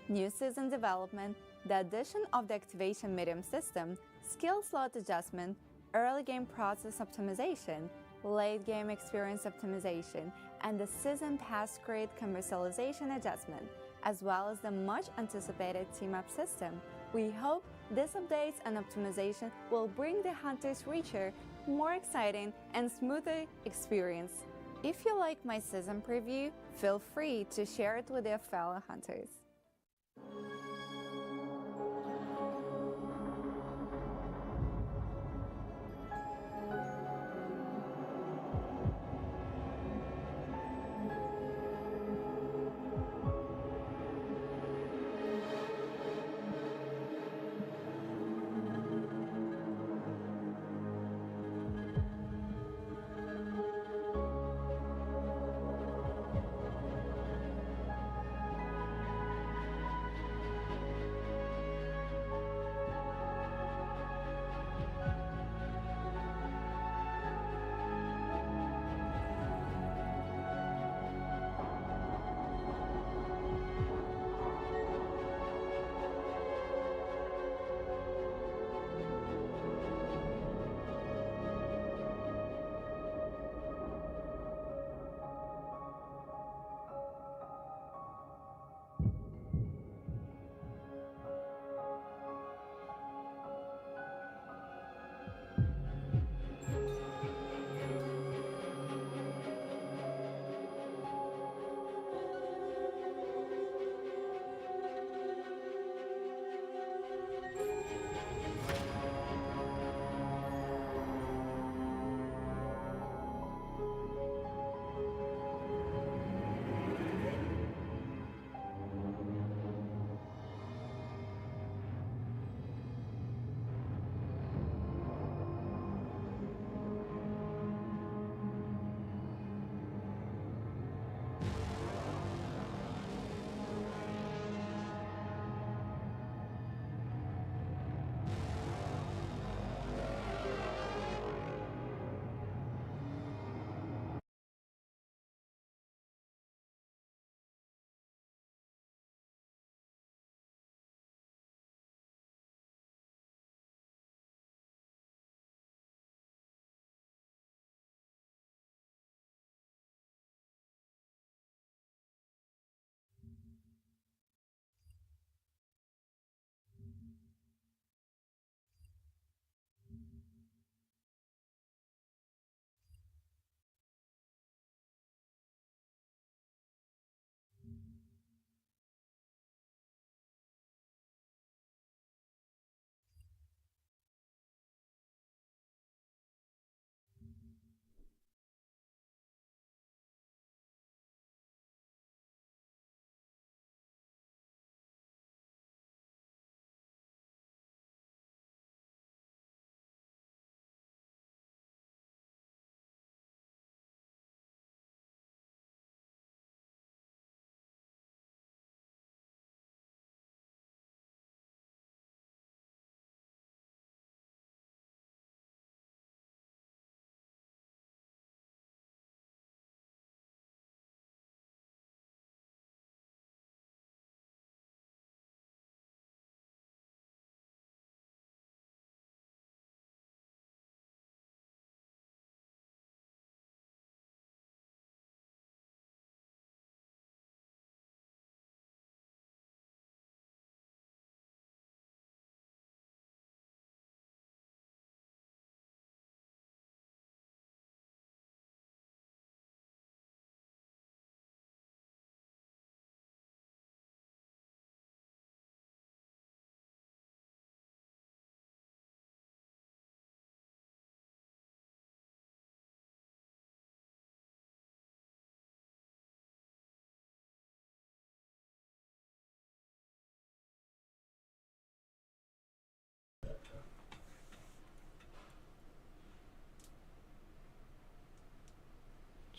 New season development, The addition of the activation medium system, skill slot adjustment, early game process optimization, late game experience optimization, and the Season Pass grade commercialization adjustment, as well as the much anticipated team-up system. We hope these updates and optimization will bring the Hunters Reacher more exciting and smoother experience. If you like my season preview, feel free to share it with your fellow hunters.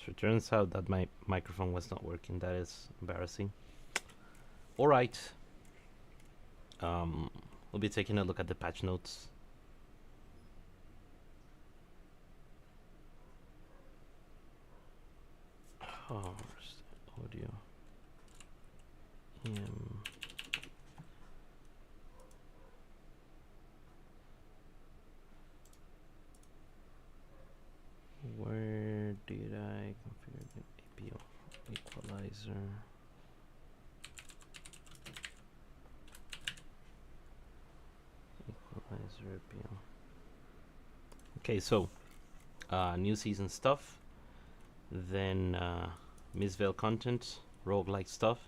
So it turns out that my microphone was not working. That is embarrassing. All right. We'll be taking a look at the patch notes. Oh, where's the audio? Equalizer. Equalizer appeal. Okay, so new season stuff. Then Miss Vale content, roguelike stuff.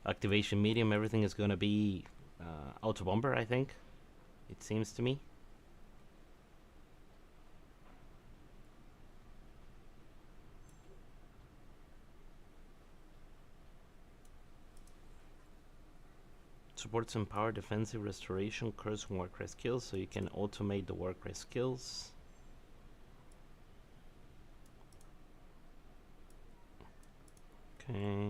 Activation medium, everything is gonna be auto bomber, I think. It seems to me. Supports empower defensive restoration, curse and Warcry skills, so you can automate the Warcry skills. Okay.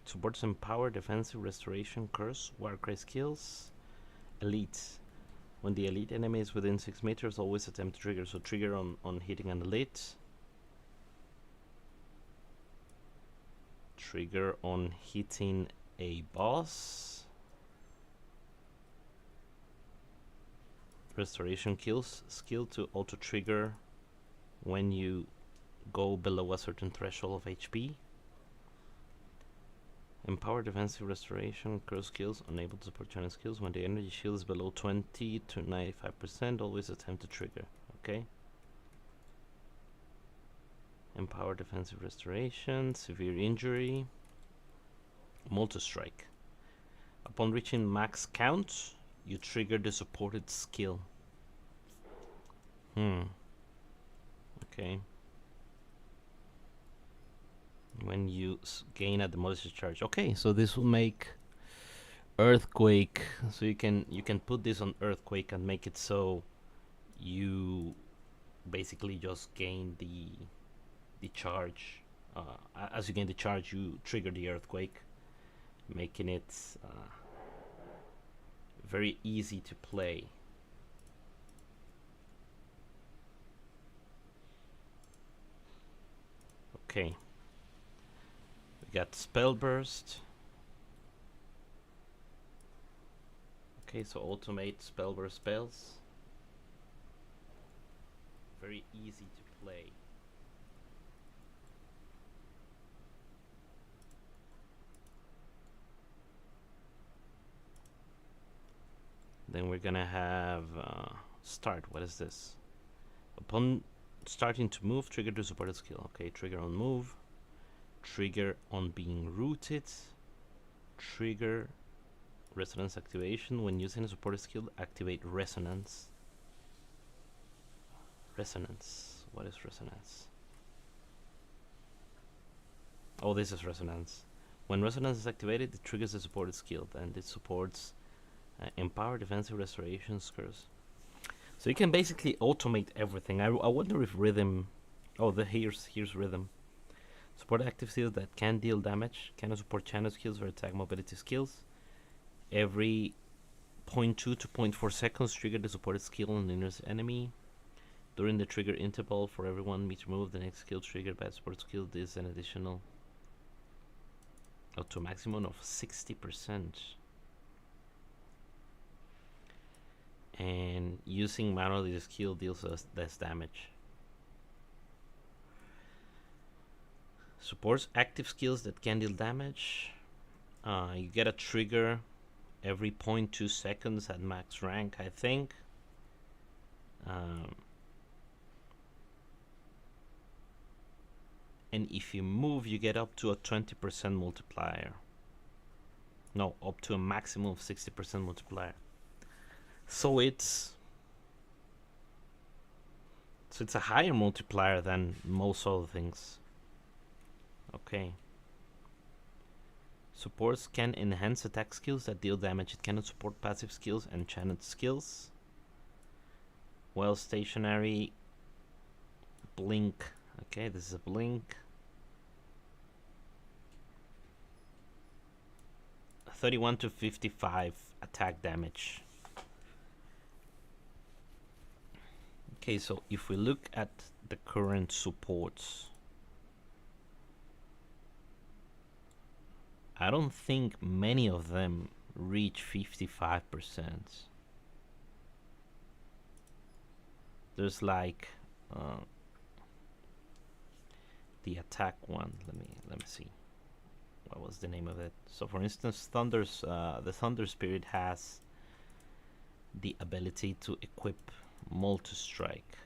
Supports empower defensive restoration, curse, Warcry skills. Elite. When the elite enemy is within 6 meters, always attempt to trigger. So trigger on hitting an elite. Trigger on hitting a boss. Restoration kills skill to auto trigger when you go below a certain threshold of HP. Empower defensive restoration, curse skills, unable to support challenge skills. When the energy shield is below 20 to 95%, always attempt to trigger. Okay. Empower defensive restoration, severe injury, multi-strike. Upon reaching max count, you trigger the supported skill. Okay. When you gain a demolisher charge. Okay, so this will make earthquake. So you can put this on earthquake and make it so you basically just gain the charge. As you gain the charge, you trigger the earthquake, making it very easy to play. Okay. We got spell burst. Okay, so automate spell burst spells. Very easy to play. Then we're gonna have start. What is this? Upon starting to move, trigger the supported skill. Okay, trigger on move, trigger on being rooted, trigger resonance activation. When using a supported skill, activate resonance. Resonance. What is resonance? Oh, this is resonance. When resonance is activated, it triggers the supported skill, and it supports empower defensive restoration curse. So you can basically automate everything. I wonder if rhythm. Oh, here's rhythm. Support active skills that can deal damage. Cannot support channel skills or attack mobility skills. Every 0.2 to 0.4 seconds, trigger the supported skill on the nearest enemy. During the trigger interval, for every 1 meter move, the next skill triggered by a support skill is an additional up to a maximum of 60%. And using manually the skill deals less damage. Supports active skills that can deal damage. You get a trigger every 0.2 seconds at max rank, I think. And if you move, you get up to a 20% multiplier. No, up to a maximum of 60% multiplier. So it's a higher multiplier than most other things. Okay. Supports can enhance attack skills that deal damage. It cannot support passive skills and enchanted skills. While stationary, blink. Okay, this is a blink. 31 to 55 attack damage. Okay, so if we look at the current supports, I don't think many of them reach 55%. There's like the attack one. Let me see. was the name of it. So for instance, the Thunder Spirit has the ability to equip Multi-Strike.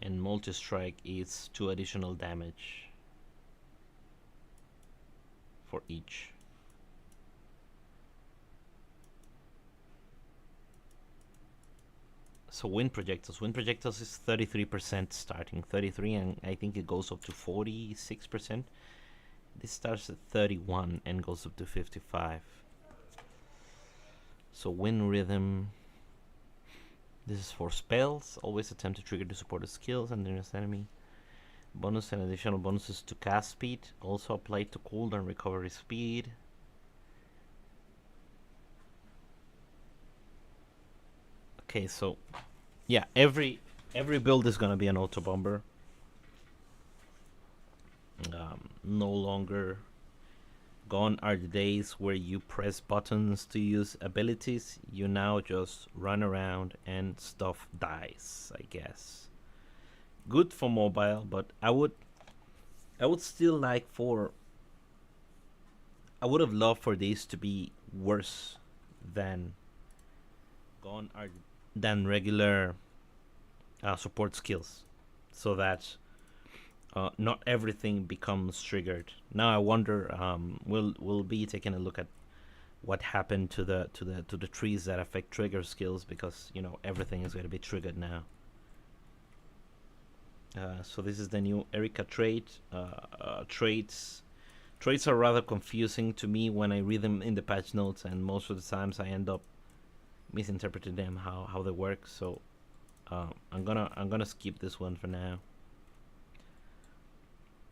And Multi-Strike is 2 additional damage for each. So wind projectiles is 33% starting, 33, and I think it goes up to 46%. This starts at 31 and goes up to 55. So wind rhythm. This is for spells. Always attempt to trigger the supported skills and the nearest enemy. Bonus and additional bonuses to cast speed. Also applied to cooldown recovery speed. Okay, so yeah, every build is gonna be an auto bomber. No longer gone are the days where you press buttons to use abilities. You now just run around and stuff dies, I guess. Good for mobile, but I would still like I would have loved for these to be worse than regular support skills, so that not everything becomes triggered. Now I wonder, we'll be taking a look at what happened to the trees that affect trigger skills, because everything is going to be triggered now. So this is the new Erika trait. Traits are rather confusing to me when I read them in the patch notes, and most of the times I end up misinterpreting them how they work. So I'm gonna skip this one for now.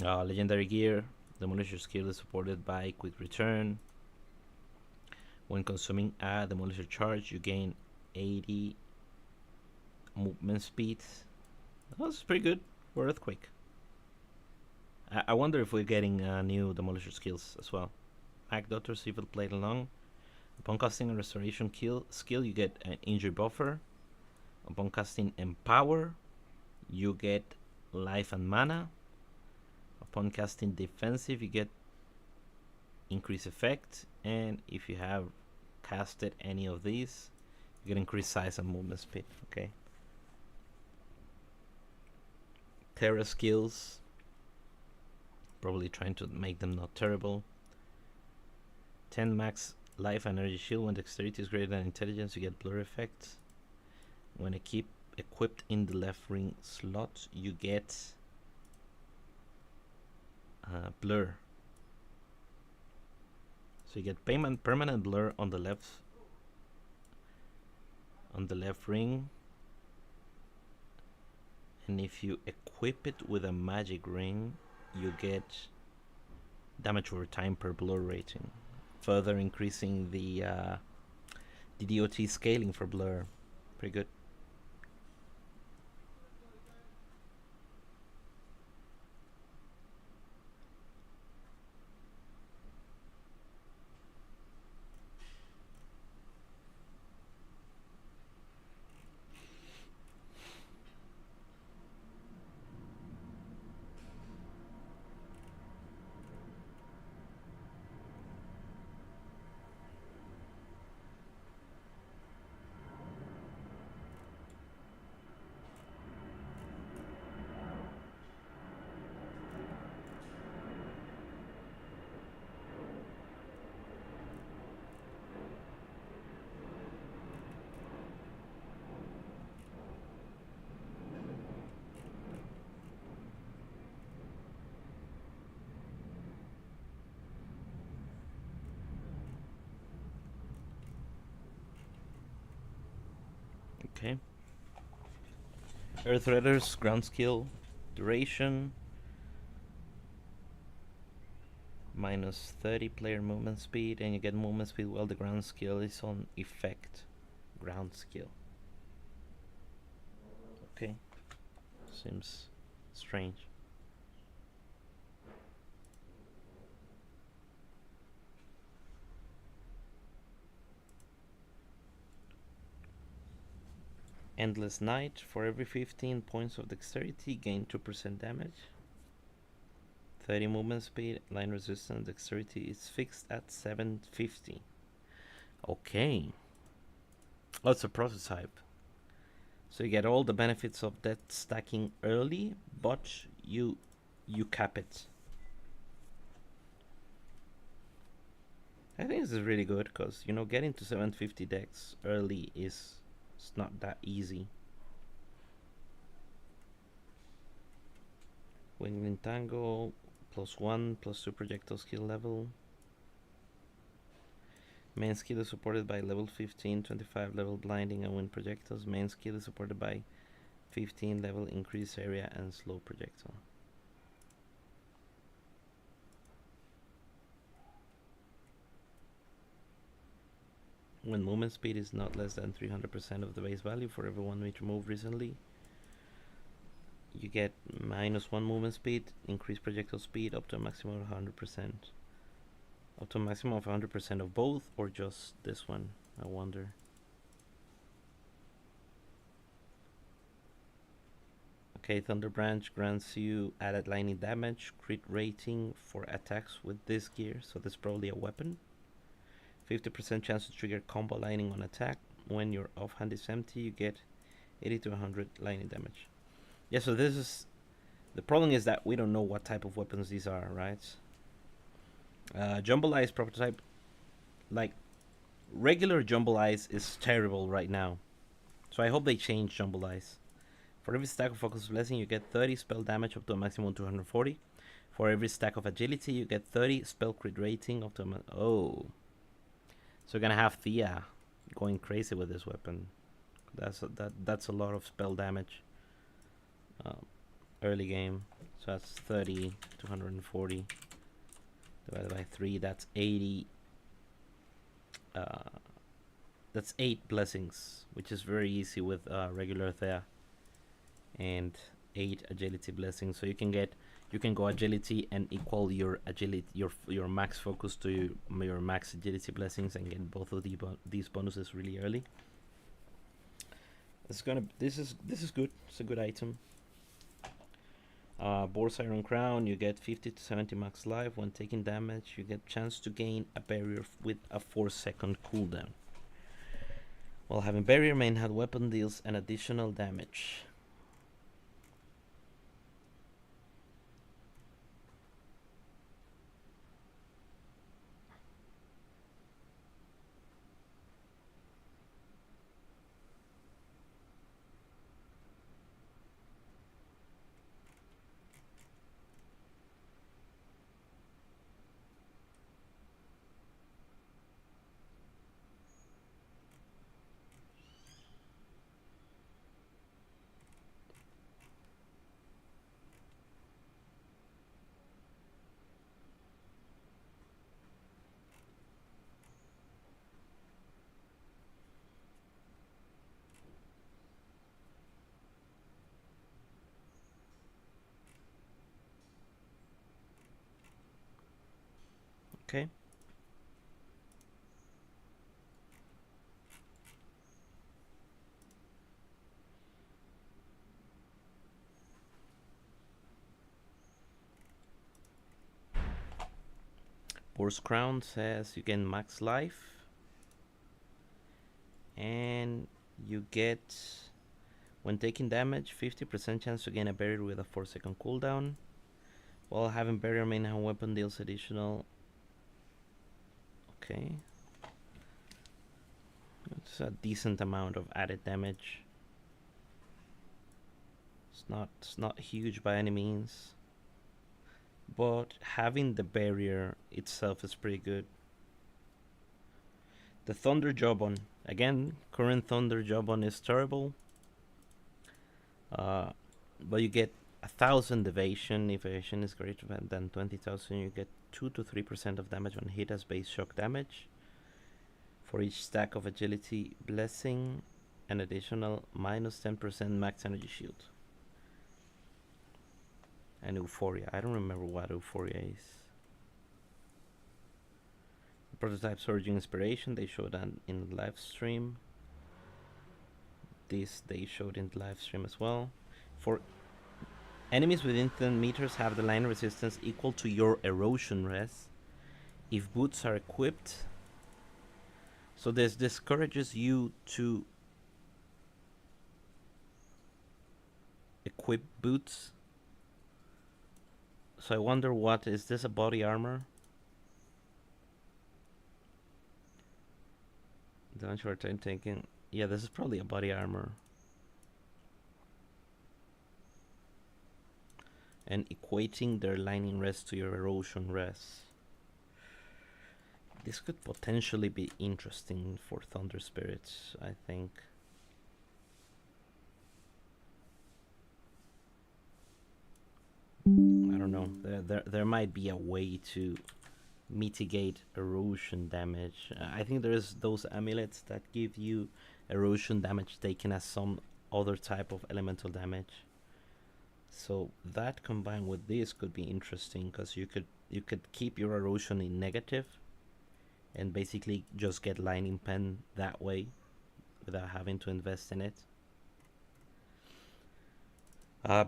Legendary gear. Demolisher skill is supported by quick return. When consuming a Demolisher charge, you gain 80 movement speed. That's pretty good for Earthquake. I wonder if we're getting new Demolisher skills as well. Mag Daughter's Evil Played Along. Upon casting a Restoration skill, you get an injury buffer. Upon casting Empower, you get life and mana. Upon casting Defensive, you get increased effect. And if you have casted any of these, you get increased size and movement speed. Okay. Terra skills. Probably trying to make them not terrible. 10 max life and energy shield. When dexterity is greater than intelligence, you get blur effect. When equipped in the left ring slot, you get blur. So you get permanent blur on the left ring, and if you equip it with a magic ring, you get damage over time per blur rating, further increasing the DOT scaling for blur. Pretty good. Okay. Earth Raiders, ground skill, duration, minus 30 player movement speed, and you get movement speed while the ground skill is on effect. Ground skill. Okay. Seems strange. Endless Night. For every 15 points of dexterity, gain 2% damage. 30 movement speed, line resistance, dexterity is fixed at 750. Okay. Oh, it's a prototype. So you get all the benefits of that stacking early, but you cap it. I think this is really good because, you know, getting to 750 dex early is it's not that easy. Wingling Tango, +1, +2 projectile skill level. Main skill is supported by level 15, 25 level blinding and wind projectiles. Main skill is supported by 15 level increase area and slow projectile. When movement speed is not less than 300% of the base value for every 1 meter moved recently, you get -1 movement speed, increased projectile speed up to a maximum of 100%. Up to a maximum of 100% of both, or just this one, I wonder. Okay, Thunder Branch grants you added lightning damage, crit rating for attacks with this gear, so that's probably a weapon. 50% chance to trigger combo lightning on attack. When your offhand is empty, you get 80 to 100 lightning damage. Yeah, so this is... The problem is that we don't know what type of weapons these are, right? Jumble Eyes prototype, like regular Jumble Eyes is terrible right now, so I hope they change Jumble Eyes. For every stack of Focus Blessing, you get 30 spell damage up to a maximum 240. For every stack of Agility, you get 30 spell crit rating up to a oh, so we're gonna have Thea going crazy with this weapon. That's a lot of spell damage early game. So that's 30, 240. Divided by 3, that's 80. That's 8 blessings, which is very easy with regular Thea, and 8 agility blessings. So you can go agility and equal your agility, your max focus to your max agility blessings, and get both of these bonuses really early. This is good. It's a good item. Boar's Iron Crown, you get 50 to 70 max life. When taking damage, you get chance to gain a barrier with a 4-second cooldown. While having barrier, main hand weapon deals an additional damage. Okay. Boar's Crown says you gain max life, and you get, when taking damage, 50% chance to gain a barrier with a 4-second cooldown. While having barrier, main hand weapon deals additional. Okay, it's a decent amount of added damage. It's not huge by any means, but having the barrier itself is pretty good. The Thunder Jawbone, again, current Thunder Jawbone is terrible, but you get 1,000 evasion. If evasion is greater than 20,000, you get 2 to 3% of damage on hit as base shock damage. For each stack of agility blessing, an additional -10% max energy shield. And Euphoria. I don't remember what Euphoria is. The prototype Surging Inspiration, they showed that in the live stream. this they showed in the live stream as well. For enemies within 10 meters have the line resistance equal to your erosion res if boots are equipped. So this discourages you to equip boots. So I wonder, what is this, a body armor? Damage for time taken. Yeah, this is probably a body armor. And equating their lining res to your erosion res. This could potentially be interesting for Thunder Spirits, I think. I don't know. There might be a way to mitigate erosion damage. I think there's those amulets that give you erosion damage taken as some other type of elemental damage. So that combined with this could be interesting, because you could keep your erosion in negative and basically just get lining pen that way without having to invest in it.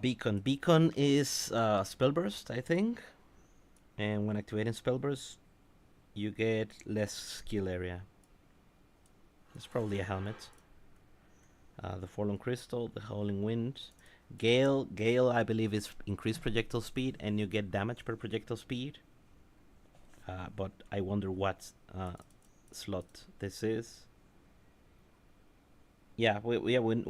Beacon is spell burst, I think, and when activating spell burst you get less skill area. It's probably a helmet. The Forlorn Crystal, the Howling Wind, Gale I believe is increased projectile speed and you get damage per projectile speed, but I wonder what slot this is. Yeah, we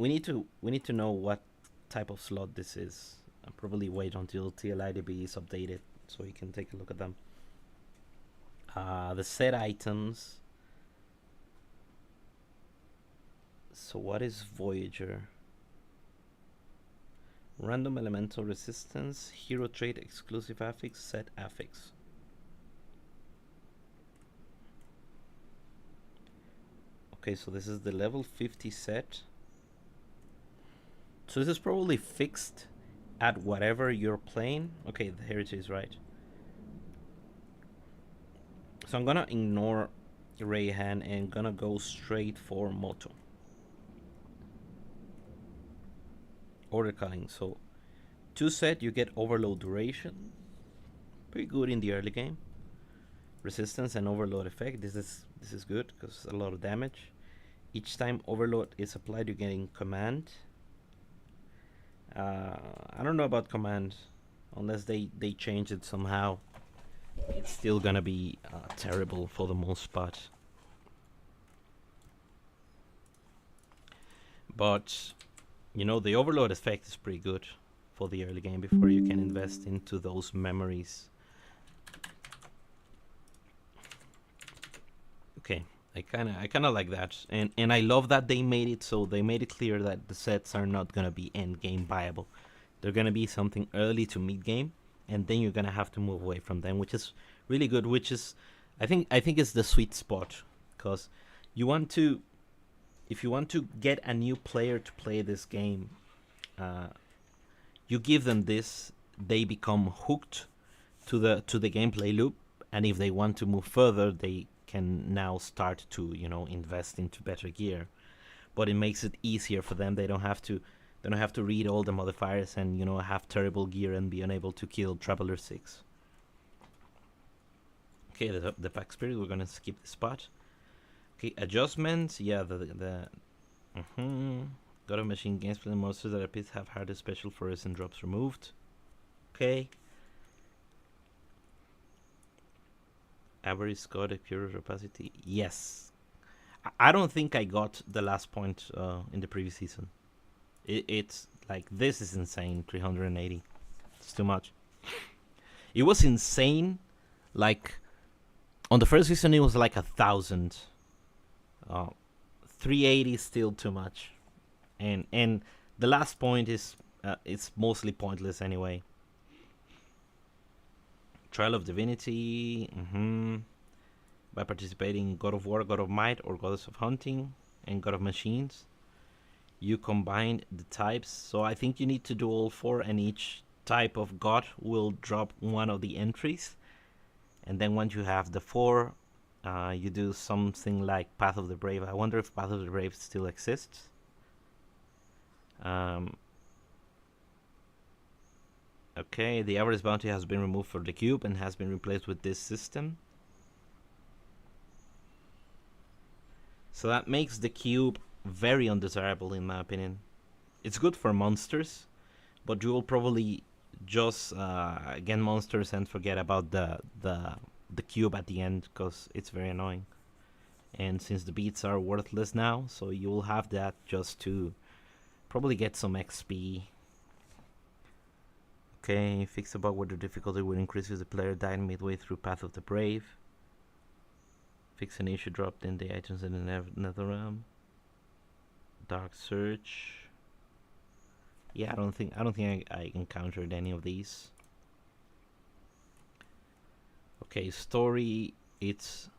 need to know what type of slot this is. I'll probably wait until TLIDB is updated so you can take a look at them. The set items. So what is Voyager? Random elemental resistance, hero trait exclusive affix, set affix. Okay, so this is the level 50 set. So this is probably fixed at whatever you're playing. Okay, here it is, right. So I'm gonna ignore Rayhan and gonna go straight for Moto. Order culling. So 2 set, you get overload duration. Pretty good in the early game. Resistance and overload effect. This is good because a lot of damage. Each time overload is applied, you're getting command. I don't know about command, unless they change it somehow. It's still gonna be terrible for the most part. But you know, the overload effect is pretty good for the early game before you can invest into those memories. Okay, I kinda like that, and I love that they made it so they made it clear that the sets are not gonna be end game viable. They're gonna be something early to mid game, and then you're gonna have to move away from them, which is really good. Which is, I think it's the sweet spot, because you want to. If you want to get a new player to play this game, you give them this, they become hooked to the gameplay loop, and if they want to move further, they can now start to, you know, invest into better gear. But it makes it easier for them. They don't have to read all the modifiers and, you know, have terrible gear and be unable to kill Traveler 6. Okay, the Pack Spirit, we're gonna skip the spot. Okay, adjustments. Yeah, God of Machine gameplay monsters that appear have harder special fluorescent drops removed. Okay. Average God of pure rapacity. Yes. I don't think I got the last point in the previous season. It's like, this is insane. 380. It's too much. It was insane. Like, on the first season, it was like 1,000. 380 is still too much, and the last point is it's mostly pointless anyway. Trial of Divinity. By participating in God of War, God of Might, or Goddess of Hunting, and God of Machines, you combine the types. So I think you need to do all 4, and each type of god will drop one of the entries, and then once you have the 4, you do something like Path of the Brave. I wonder if Path of the Brave still exists. Um, okay, the average bounty has been removed for the cube and has been replaced with this system. So that makes the cube very undesirable in my opinion. It's good for monsters, but you will probably just get monsters and forget about the cube at the end because it's very annoying. And since the beats are worthless now, so you will have that just to probably get some XP. Okay, fix a bug where the difficulty will increase if the player died midway through Path of the Brave. Fix an issue dropped in the items in the Nether Realm. Dark Search. Yeah, I don't think I encountered any of these. Okay, story. It's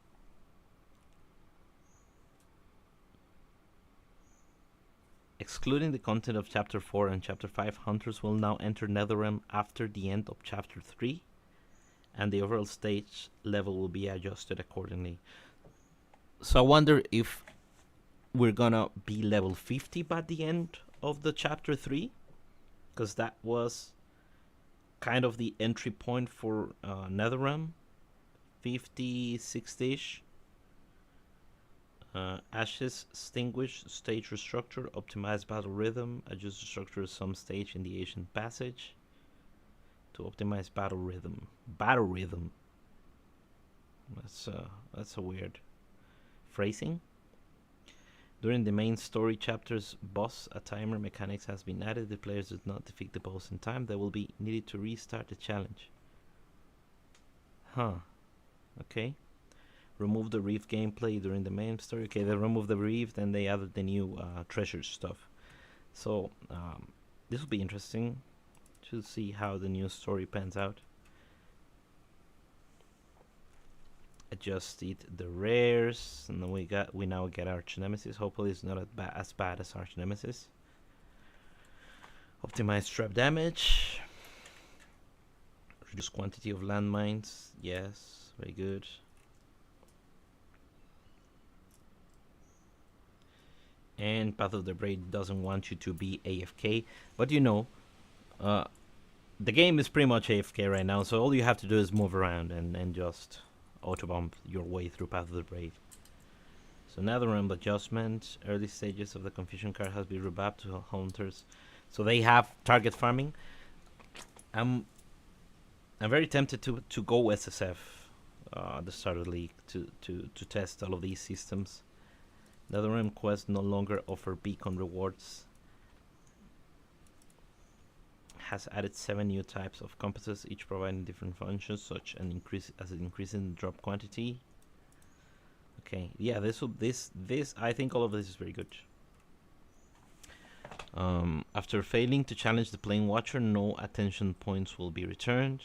excluding the content of Chapter 4 and Chapter 5. Hunters will now enter Netherrealm after the end of Chapter 3, and the overall stage level will be adjusted accordingly. So I wonder if we're gonna be level 50 by the end of the Chapter 3, because that was kind of the entry point for Netherrealm. 50, 60-ish. Ashes, extinguish, stage restructure, optimize battle rhythm, adjust the structure of some stage in the ancient passage to optimize battle rhythm. Battle rhythm. That's a weird phrasing. During the main story chapters boss, a timer mechanics has been added. The players did not defeat the boss in time, they will be needed to restart the challenge. Huh. Okay. Remove the reef gameplay during the main story. Okay, they removed the reef, then they added the new treasure stuff. So this will be interesting to see how the new story pans out. Adjusted the rares, and then we now get Arch Nemesis. Hopefully, it's not as bad as Arch Nemesis. Optimize trap damage. Reduce quantity of landmines. Yes, very good. And Path of the Brave doesn't want you to be AFK, but you know, the game is pretty much AFK right now, so all you have to do is move around and just autobomb your way through Path of the Brave. So Netherrealm adjustment, early stages of the Confusion card has been revamped to hunters, so they have target farming. I'm very tempted to go SSF at the start of the league to test all of these systems. Netherrealm quests no longer offer beacon rewards. Has added 7 new types of compasses, each providing different functions, such an increase in drop quantity. Okay, yeah, this I think all of this is very good. After failing to challenge the Plane Watcher, no attention points will be returned.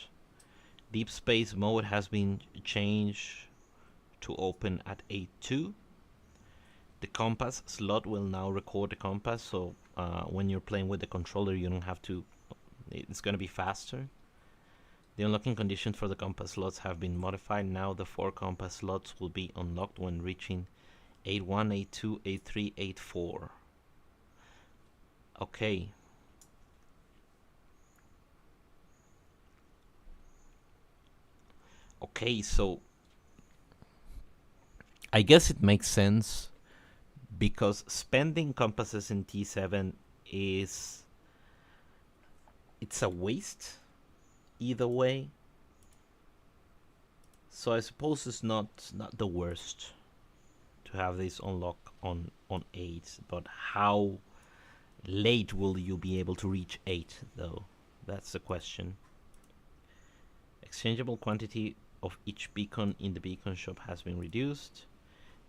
Deep Space mode has been changed to open at 8.2. The compass slot will now record the compass, so when you're playing with the controller, you don't have to. It's going to be faster. The unlocking conditions for the compass slots have been modified. Now the 4 compass slots will be unlocked when reaching 8.1, 8.2, 8.3, 8.4. Okay. Okay, so I guess it makes sense, because spending compasses in T7 it's a waste either way. So I suppose it's not the worst to have this unlock on 8, but how late will you be able to reach 8 though? That's the question. Exchangeable quantity of each beacon in the beacon shop has been reduced.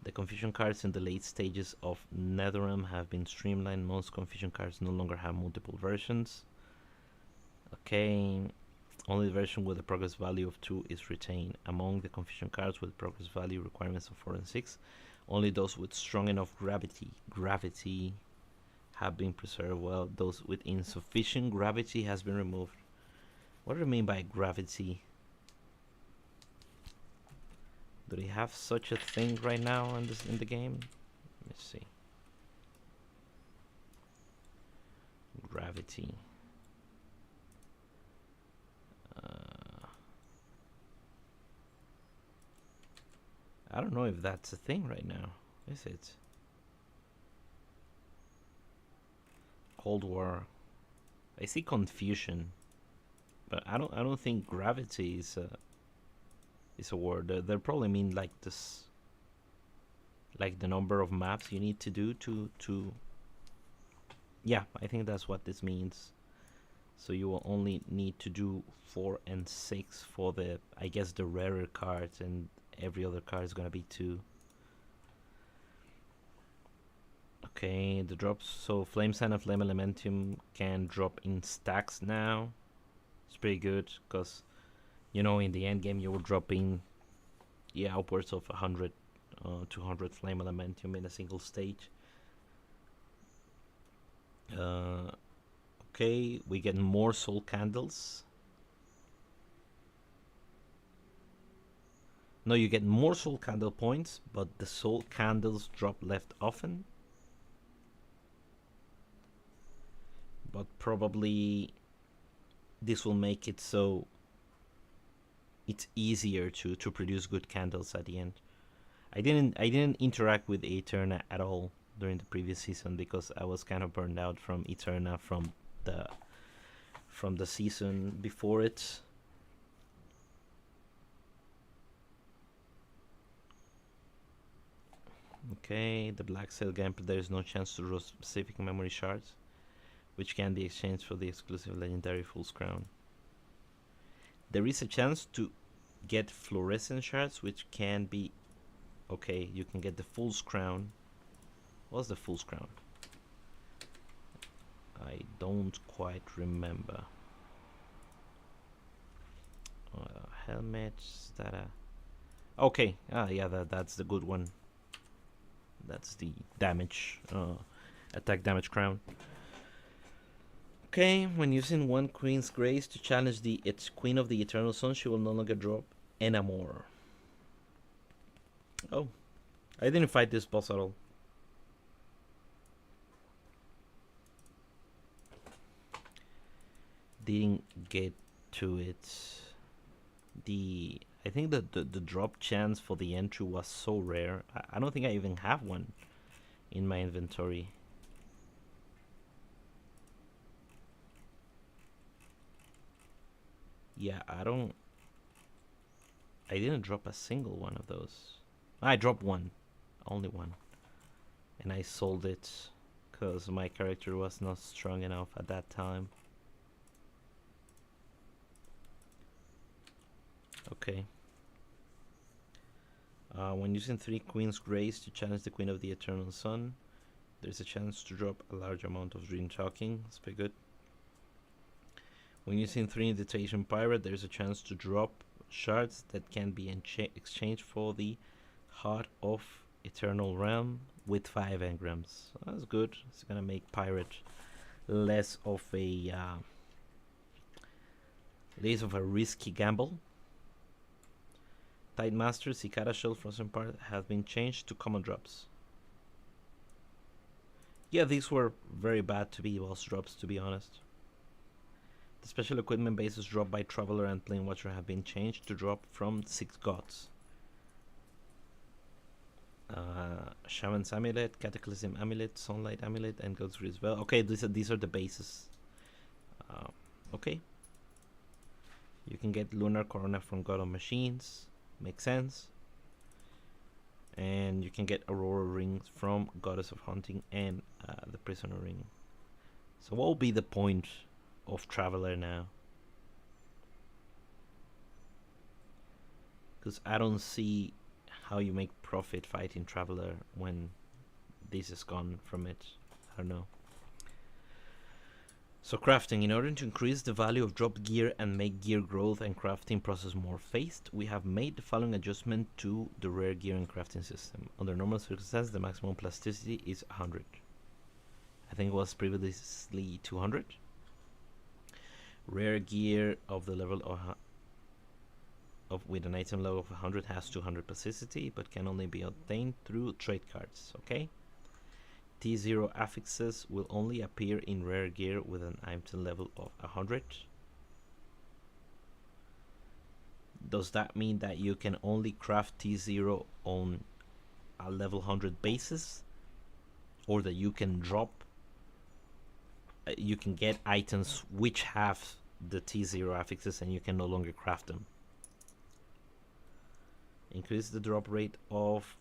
The confusion cards in the late stages of Netherrealm have been streamlined. Most confusion cards no longer have multiple versions. Okay, only the version with a progress value of 2 is retained. Among the confusion cards with progress value requirements of 4 and 6, only those with strong enough gravity have been preserved, while those with insufficient gravity has been removed. What do you mean by gravity? Do they have such a thing right now in the game? Let me see. gravity. I don't know if that's a thing right now. Is it? Cold War. I see confusion, but I don't think gravity is a word. They probably mean like this, like the number of maps you need to do to. Yeah, I think that's what this means. So you will only need to do 4 and 6 for the, I guess, the rarer cards, and every other card is gonna be 2. Okay, the drops. So Flame Sand and Flame Elementum can drop in stacks now. It's pretty good because, you know, in the end game you will drop in, yeah, upwards of 100, 200 Flame Elementum in a single stage. Okay, we get more soul candles. No, you get more soul candle points, but the soul candles drop left often. But probably this will make it so it's easier to produce good candles at the end. I didn't interact with Eterna at all during the previous season because I was kind of burned out from Eterna from the season before it. Okay, the Black Sail gameplay, there is no chance to draw specific memory shards, which can be exchanged for the exclusive legendary Fool's Crown. There is a chance to get fluorescent shards, which can be... Okay, you can get the Fool's Crown. What's the Fool's Crown? I don't quite remember. Helmet, is that a... Okay, yeah, that's the good one. That's the damage, attack damage crown. Okay, when using one Queen's Grace to challenge the Queen of the Eternal Sun, she will no longer drop Enamor. Oh, I didn't fight this boss at all. Didn't get to it. I think that the drop chance for the entry was so rare. I don't think I even have one in my inventory. Yeah, I didn't drop a single one of those. I dropped one, only one, and I sold it because my character was not strong enough at that time. Okay. When using 3 Queen's Grace to challenge the Queen of the Eternal Sun, there's a chance to drop a large amount of Dream Talking. That's pretty good. When using 3 Invitation Pirate, there's a chance to drop shards that can be exchanged for the Heart of Eternal Realm with 5 engrams. That's good. It's gonna make Pirate less of a risky gamble. Tidemaster, Cicada Shell, Frozen Part have been changed to common drops. Yeah, these were very bad to be boss drops, to be honest. The special equipment bases dropped by Traveler and Planewatcher have been changed to drop from 6 gods. Shaman's Amulet, Cataclysm Amulet, Sunlight Amulet, and God's Grease Bell. Okay, these are the bases. Okay. You can get Lunar Corona from God of Machines. Makes sense. And you can get Aurora Rings from Goddess of Hunting and the Prisoner Ring. So what will be the point of Traveler now? Because I don't see how you make profit fighting Traveler when this is gone from it. I don't know. So crafting. In order to increase the value of dropped gear and make gear growth and crafting process more phased, we have made the following adjustment to the rare gear and crafting system. Under normal circumstances, the maximum plasticity is 100. I think it was previously 200. Rare gear of the level of with an item level of 100 has 200 plasticity, but can only be obtained through trade cards. Okay. T0 affixes will only appear in rare gear with an item level of 100. Does that mean that you can only craft T0 on a level 100 basis? Or that you can drop, you can get items which have the T0 affixes and you can no longer craft them? Increase the drop rate of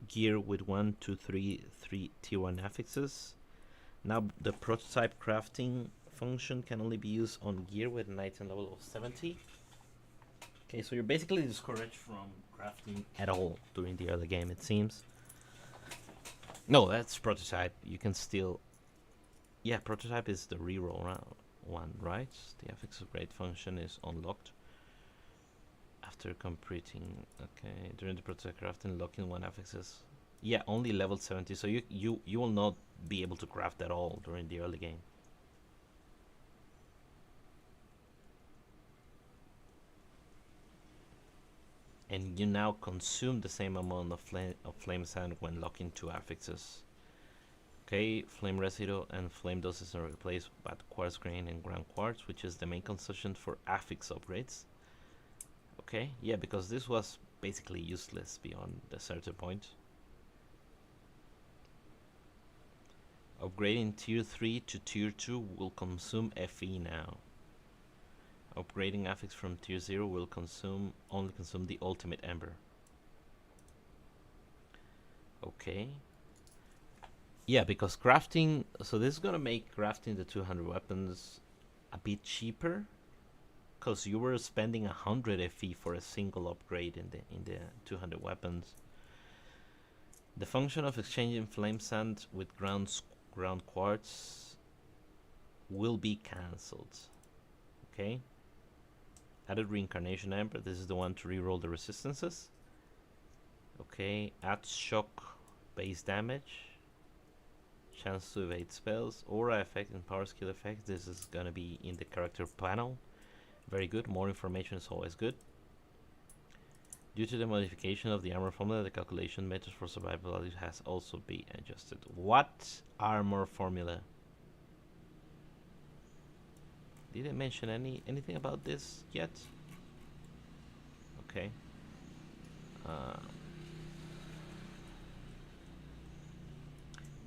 gear with 1, 2, 3 tier 1 affixes. Now the prototype crafting function can only be used on gear with an item level of 70. Okay, so you're basically discouraged from crafting at all during the early game, it seems. No, that's prototype. You can still... Yeah, prototype is the reroll one, right? The affix upgrade function is unlocked after completing... Okay, during the prototype crafting, locking one affixes. Yeah, only level 70, so you will not be able to craft at all during the early game. And you now consume the same amount of flame sand when locking two affixes. Okay, flame residue and flame doses are replaced by quartz grain and ground quartz, which is the main consumption for affix upgrades. Okay, yeah, because this was basically useless beyond a certain point. Upgrading tier 3 to tier 2 will consume FE now. Upgrading affix from tier 0 will only consume the ultimate ember. Okay. Yeah, because crafting, so this is gonna make crafting the 200 weapons a bit cheaper, because you were spending 100 FE for a single upgrade in the 200 weapons. The function of exchanging flame sand with ground quartz will be cancelled. Okay. Added reincarnation ember. This is the one to reroll the resistances. Okay. Add shock base damage. Chance to evade spells. Aura effect and power skill effect. This is gonna be in the character panel. Very good. More information is always good. Due to the modification of the armor formula, the calculation method for survival values has also been adjusted. What armor formula? Did I mention anything about this yet? Okay.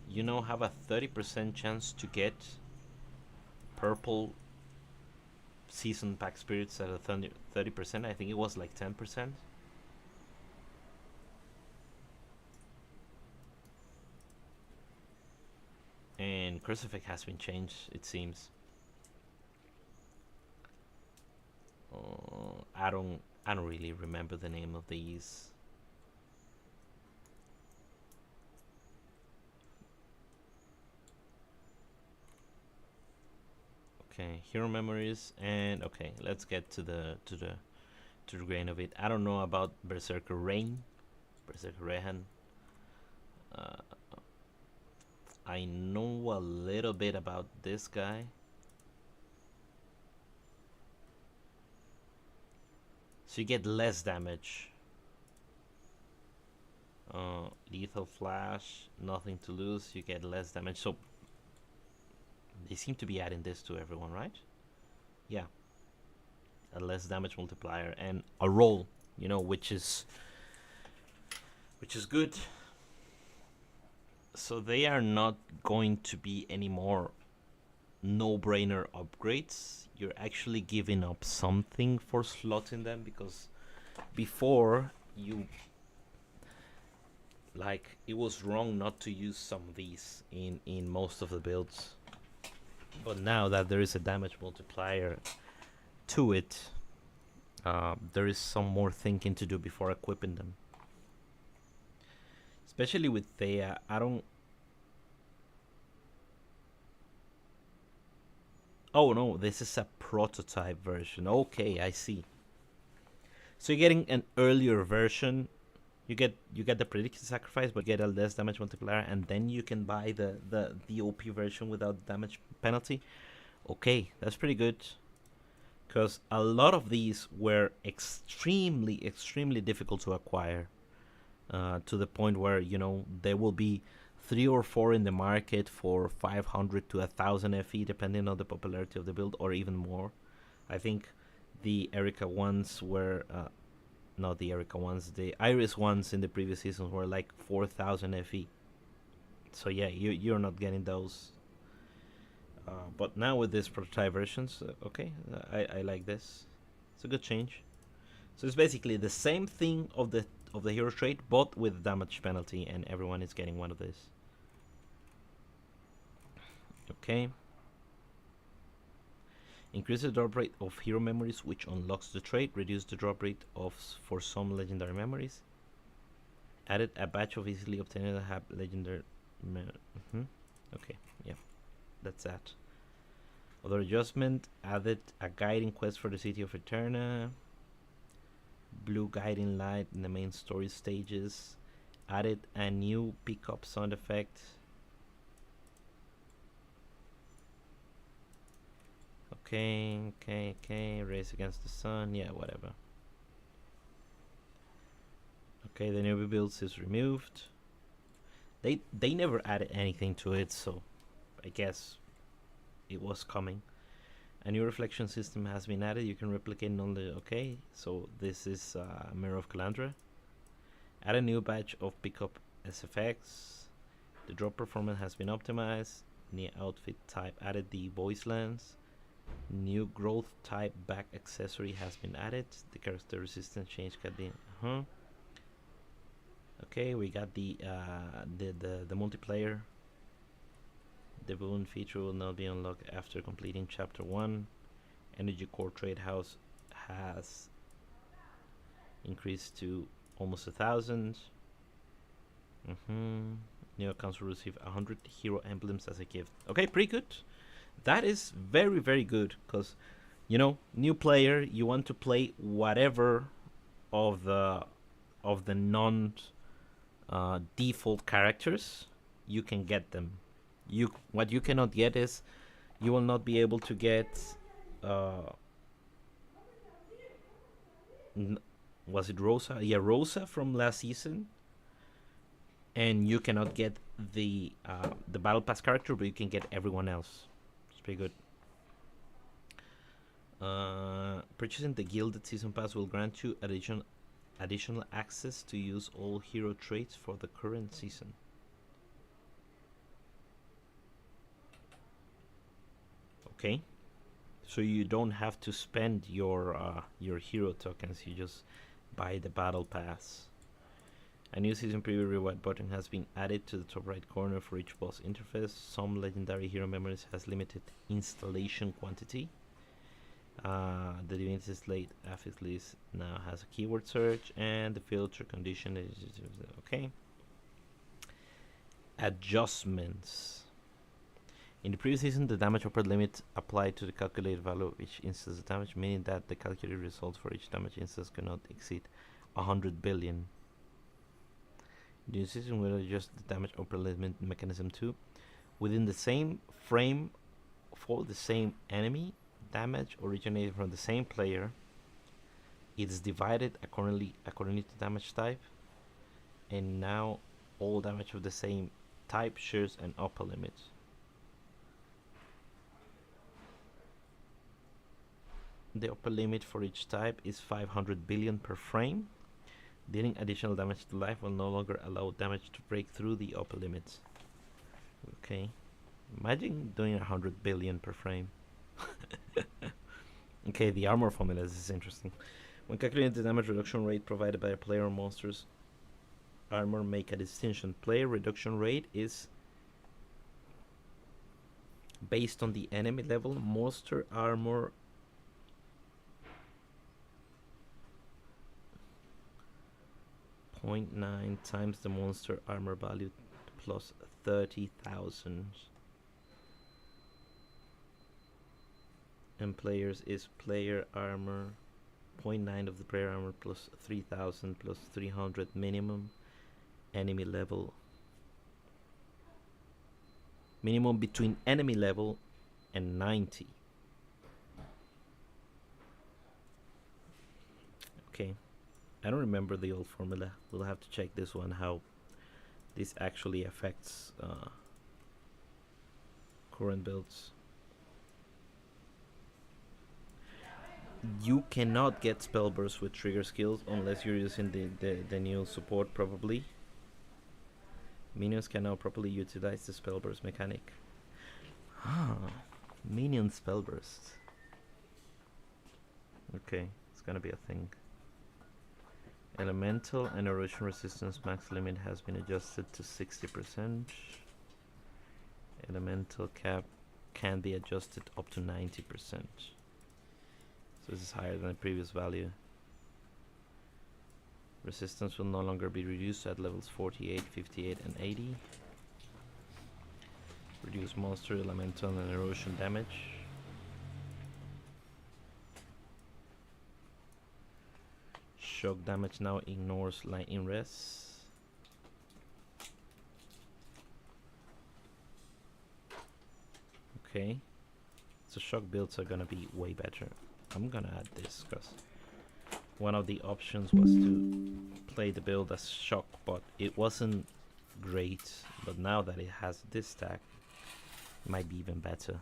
You now have a 30% chance to get purple season pack spirits at a 30%. I think it was like 10%. And curse effect has been changed, it seems. I don't really remember the name of these. Okay, hero memories, and okay, let's get to the grain of it. I don't know about Berserker Rehan. I know a little bit about this guy. So you get less damage. Lethal flash, nothing to lose. You get less damage. So they seem to be adding this to everyone, right? Yeah. A less damage multiplier and a roll, you know, which is good. So they are not going to be any more no-brainer upgrades. You're actually giving up something for slotting them, because before it was wrong not to use some of these in most of the builds. But now that there is a damage multiplier to it, there is some more thinking to do before equipping them. Especially with Thea, Oh no, this is a prototype version. Okay, I see. So you're getting an earlier version. You get the predicted sacrifice, but get a less damage multiplier, and then you can buy the OP version without damage penalty. Okay, that's pretty good. Because a lot of these were extremely difficult to acquire. To the point where, you know, there will be 3 or 4 in the market for 500 to 1000 FE, depending on the popularity of the build, or even more. I think the Erica ones were not the Erica ones, the Iris ones in the previous seasons were like 4000 FE. So yeah, you're not getting those. But now with these prototype versions, okay, I like this. It's a good change. So it's basically the same thing of the hero trait, but with damage penalty, and everyone is getting one of these. Okay. Increase the drop rate of hero memories, which unlocks the trait. Reduce the drop rate for some legendary memories. Added a batch of easily obtained legendary. Okay, yeah, that's that. Other adjustment: added a guiding quest for the city of Eterna. Blue guiding light in the main story stages. Added a new pickup sound effect. Okay. Race against the sun. Yeah, whatever. Okay, the newbie builds is removed. They never added anything to it, so I guess it was coming. A new reflection system has been added. You can replicate on the... Okay, so this is Mirror of Calandra. Add a new batch of pickup SFX. The drop performance has been optimized. New outfit type added. The voice lens. New growth type back accessory has been added. The character resistance change can be... Okay, we got the multiplayer. The boon feature will now be unlocked after completing chapter 1. Energy core trade house has increased to almost 1,000. New accounts will receive 100 hero emblems as a gift. Okay, pretty good. That is very, very good, because, you know, new player, you want to play whatever of the non default characters, you can get them. What you cannot get is, you will not be able to get was it Rosa? Yeah, Rosa from last season. And you cannot get the battle pass character, but you can get everyone else. It's pretty good. Purchasing the gilded season pass will grant you additional access to use all hero traits for the current season. Okay, so you don't have to spend your hero tokens. You just buy the battle pass. A new season preview reward button has been added to the top right corner for each boss interface. Some legendary hero memories has limited installation quantity. The Divinity Slate affix list now has a keyword search, and the filter condition is okay. Adjustments. In the previous season, the damage upper limit applied to the calculated value of each instance of damage, meaning that the calculated results for each damage instance cannot exceed 100 billion. The new season will adjust the damage upper limit mechanism too. Within the same frame for the same enemy, damage originating from the same player, it is divided accordingly to damage type, and now all damage of the same type shares an upper limit. The upper limit for each type is 500 billion per frame. Dealing additional damage to life will no longer allow damage to break through the upper limits. Okay, imagine doing 100 billion per frame. Okay, the armor formula, this is interesting. When calculating the damage reduction rate provided by a player or monster's armor, make a distinction. Player reduction rate is based on the enemy level. Monster armor .9 times the monster armor value plus 30,000. And players is player armor 0.9 of the player armor plus 3,000 plus 300 minimum. Enemy level minimum between enemy level and 90. Okay, I don't remember the old formula. We'll have to check this one, how this actually affects current builds. You cannot get spell burst with trigger skills unless you're using the new support, probably. Minions can now properly utilize the spell burst mechanic. Minion spell burst. Okay, it's gonna be a thing. Elemental and erosion resistance max limit has been adjusted to 60%. Elemental cap can be adjusted up to 90%. So this is higher than the previous value. Resistance will no longer be reduced at levels 48, 58 and 80. Reduce monster, elemental and erosion damage. Shock damage now ignores lightning res. Okay. So shock builds are gonna be way better. I'm gonna add this because one of the options was to play the build as shock, but it wasn't great. But now that it has this stack, it might be even better.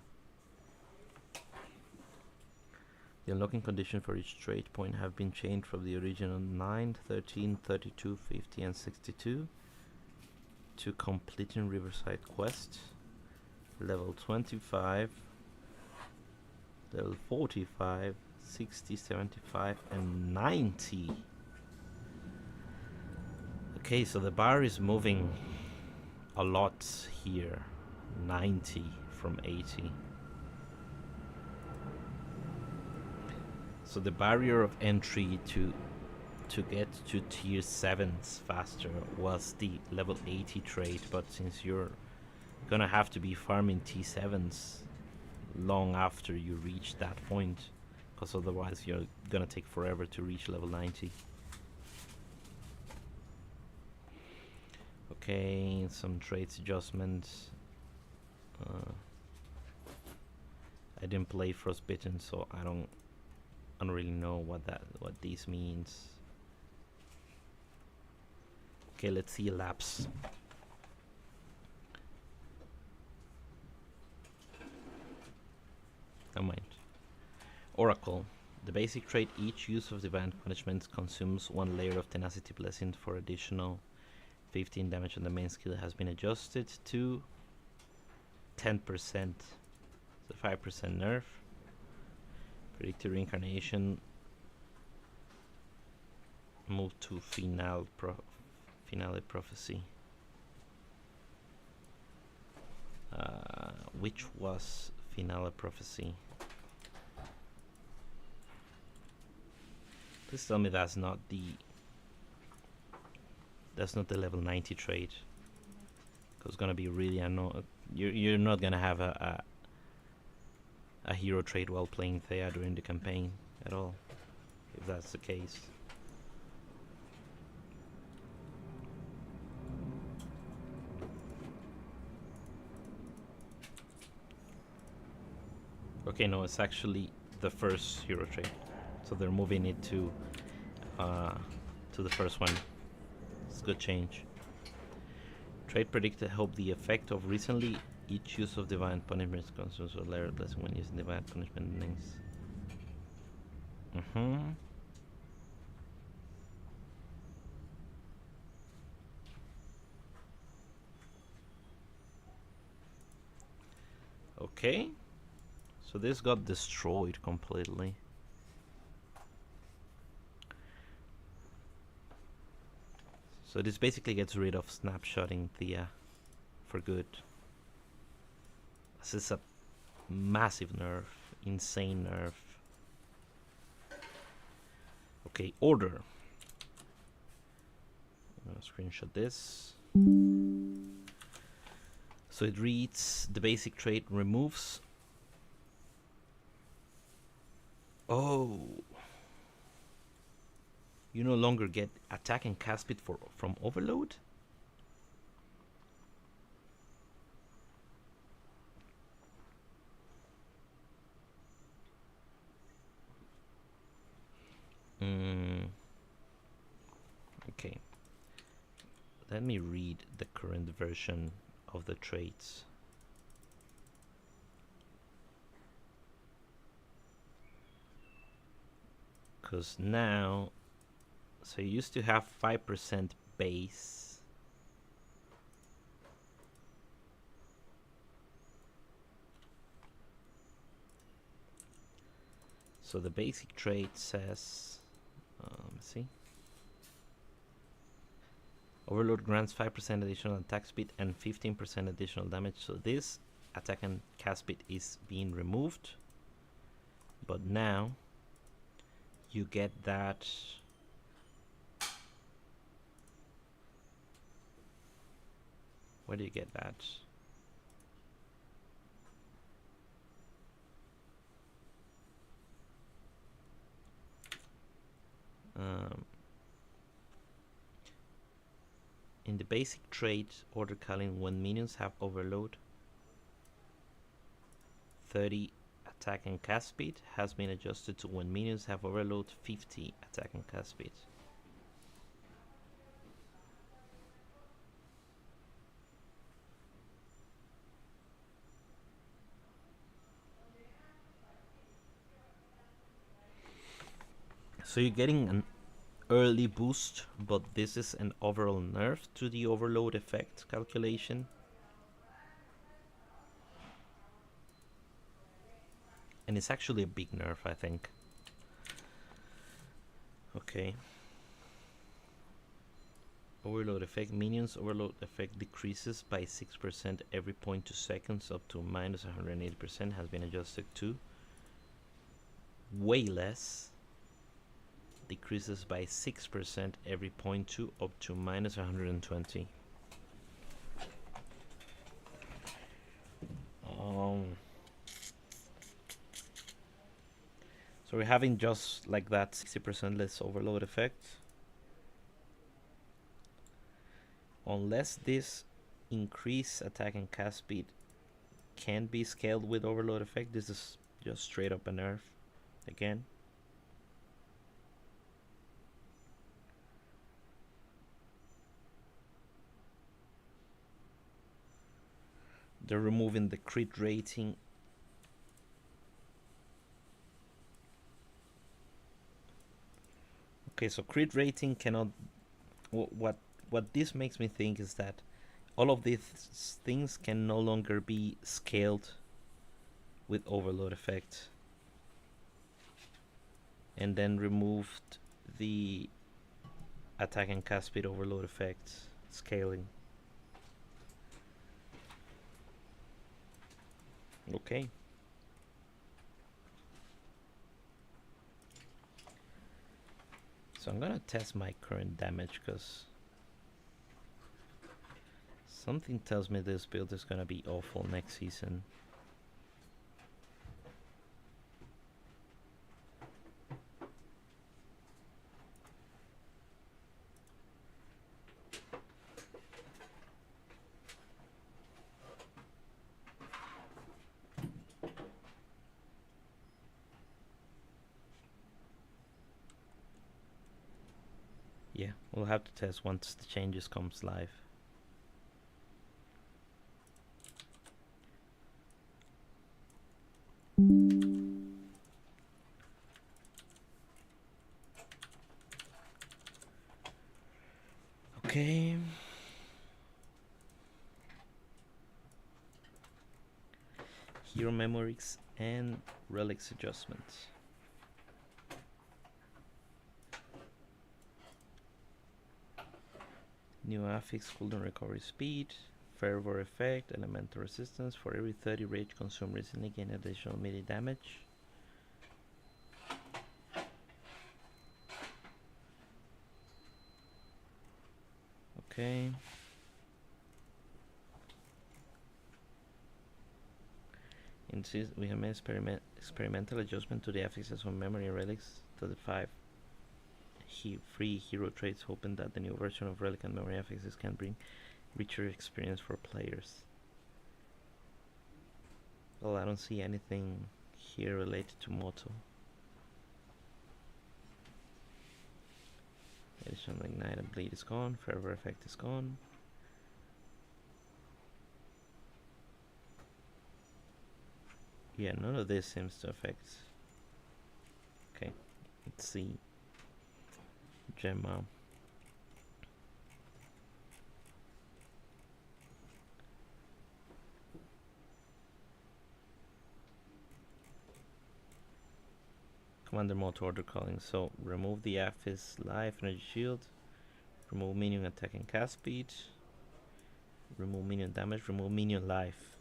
The unlocking conditions for each trade point have been changed from the original 9, 13, 32, 50 and 62 to completing Riverside Quest, level 25, level 45, 60, 75 and 90. Okay, so the bar is moving a lot here. 90 from 80. So the barrier of entry to get to tier 7s faster was the level 80 trade, but since you're gonna have to be farming T7s long after you reach that point, because otherwise you're gonna take forever to reach level 90. Okay, some traits adjustments. I didn't play Frostbitten, so I don't really know what these means. Okay, let's see lapse. Never mind. Oracle. The basic trait, each use of divine punishment consumes 1 layer of tenacity blessing for additional 15 damage on the main skill, has been adjusted to 10%. So 5% nerf. Predicted reincarnation. Move to finale prophecy. Which was finale prophecy? Please tell me that's not the level 90 trait. Because it's gonna be really annoying. You're not gonna have a hero trait while playing Thea during the campaign at all, if that's the case. Okay, no, it's actually the first hero trait, so they're moving it to the first one. It's a good change. Trait predicted hope the effect of recently each use of divine punishment consumes a layer of blessing when using divine punishment links. Okay, so this got destroyed completely. So this basically gets rid of snapshotting Thea for good. This is a massive nerf, insane nerf. Okay, order. I'm gonna screenshot this. So it reads, the basic trait removes. Oh. You no longer get attack and cast speed from overload? Okay. Let me read the current version of the traits. Because now, so you used to have 5% base. So the basic trait says, let's see. Overload grants 5% additional attack speed and 15% additional damage. So this attack and cast speed is being removed. But now you get that where do you get that? In the basic trait order calling, when minions have overload, 30 attack and cast speed has been adjusted to when minions have overload, 50 attack and cast speed. So you're getting an early boost, but this is an overall nerf to the overload effect calculation. And it's actually a big nerf, I think. Okay. Overload effect. Minions overload effect decreases by 6% every 0.2 seconds up to minus 180% has been adjusted to way less. Decreases by 6% every 0.2 up to minus 120. So we're having just like that 60% less overload effect. Unless this increase attack and cast speed can be scaled with overload effect, this is just straight up a nerf again. They're removing the crit rating. Okay, so crit rating cannot. What this makes me think is that all of these things can no longer be scaled with overload effect, and then removed the attack and cast speed overload effect scaling. Okay. So I'm gonna test my current damage because something tells me this build is gonna be awful next season. Yeah, we'll have to test once the changes comes live. Okay. Hero memories and relics adjustments. New affix, cooldown recovery speed, fervor effect, elemental resistance. For every 30 rage consumed recently, gain additional melee damage. Okay. We have made experimental adjustment to the affixes of memory and relics to the 5 free hero traits, hoping that the new version of relic and memory affixes can bring richer experience for players. Well, I don't see anything here related to Moto. Additional Ignite and Bleed is gone. Fervor effect is gone. Yeah, none of this seems to affect. Okay, let's see. Gemma. Commander mode order calling. So remove the Aphis life energy shield. Remove minion attack and cast speed. Remove minion damage. Remove minion life.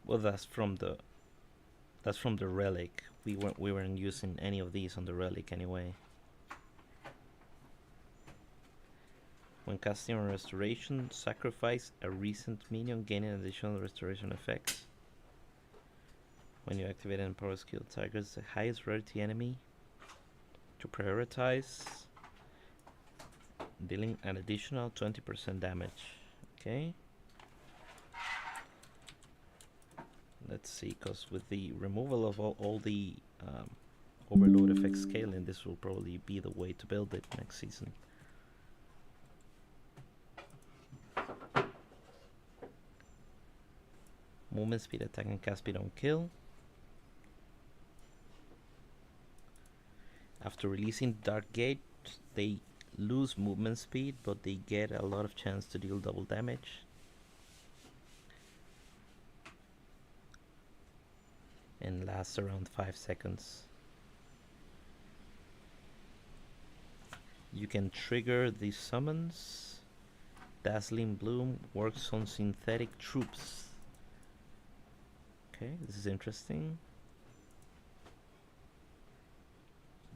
Well, that's from the relic. We weren't using any of these on the relic anyway. When casting on restoration, sacrifice a recent minion gaining additional restoration effects. When you activate an power skill, targets the highest rarity enemy to prioritize, dealing an additional 20% damage. Okay. Let's see, because with the removal of all the overload effect scaling, this will probably be the way to build it next season. Movement speed, attack and cast speed on kill. After releasing Dark Gate, they lose movement speed, but they get a lot of chance to deal double damage. And lasts around 5 seconds. You can trigger the summons. Dazzling Bloom works on synthetic troops. Okay, this is interesting.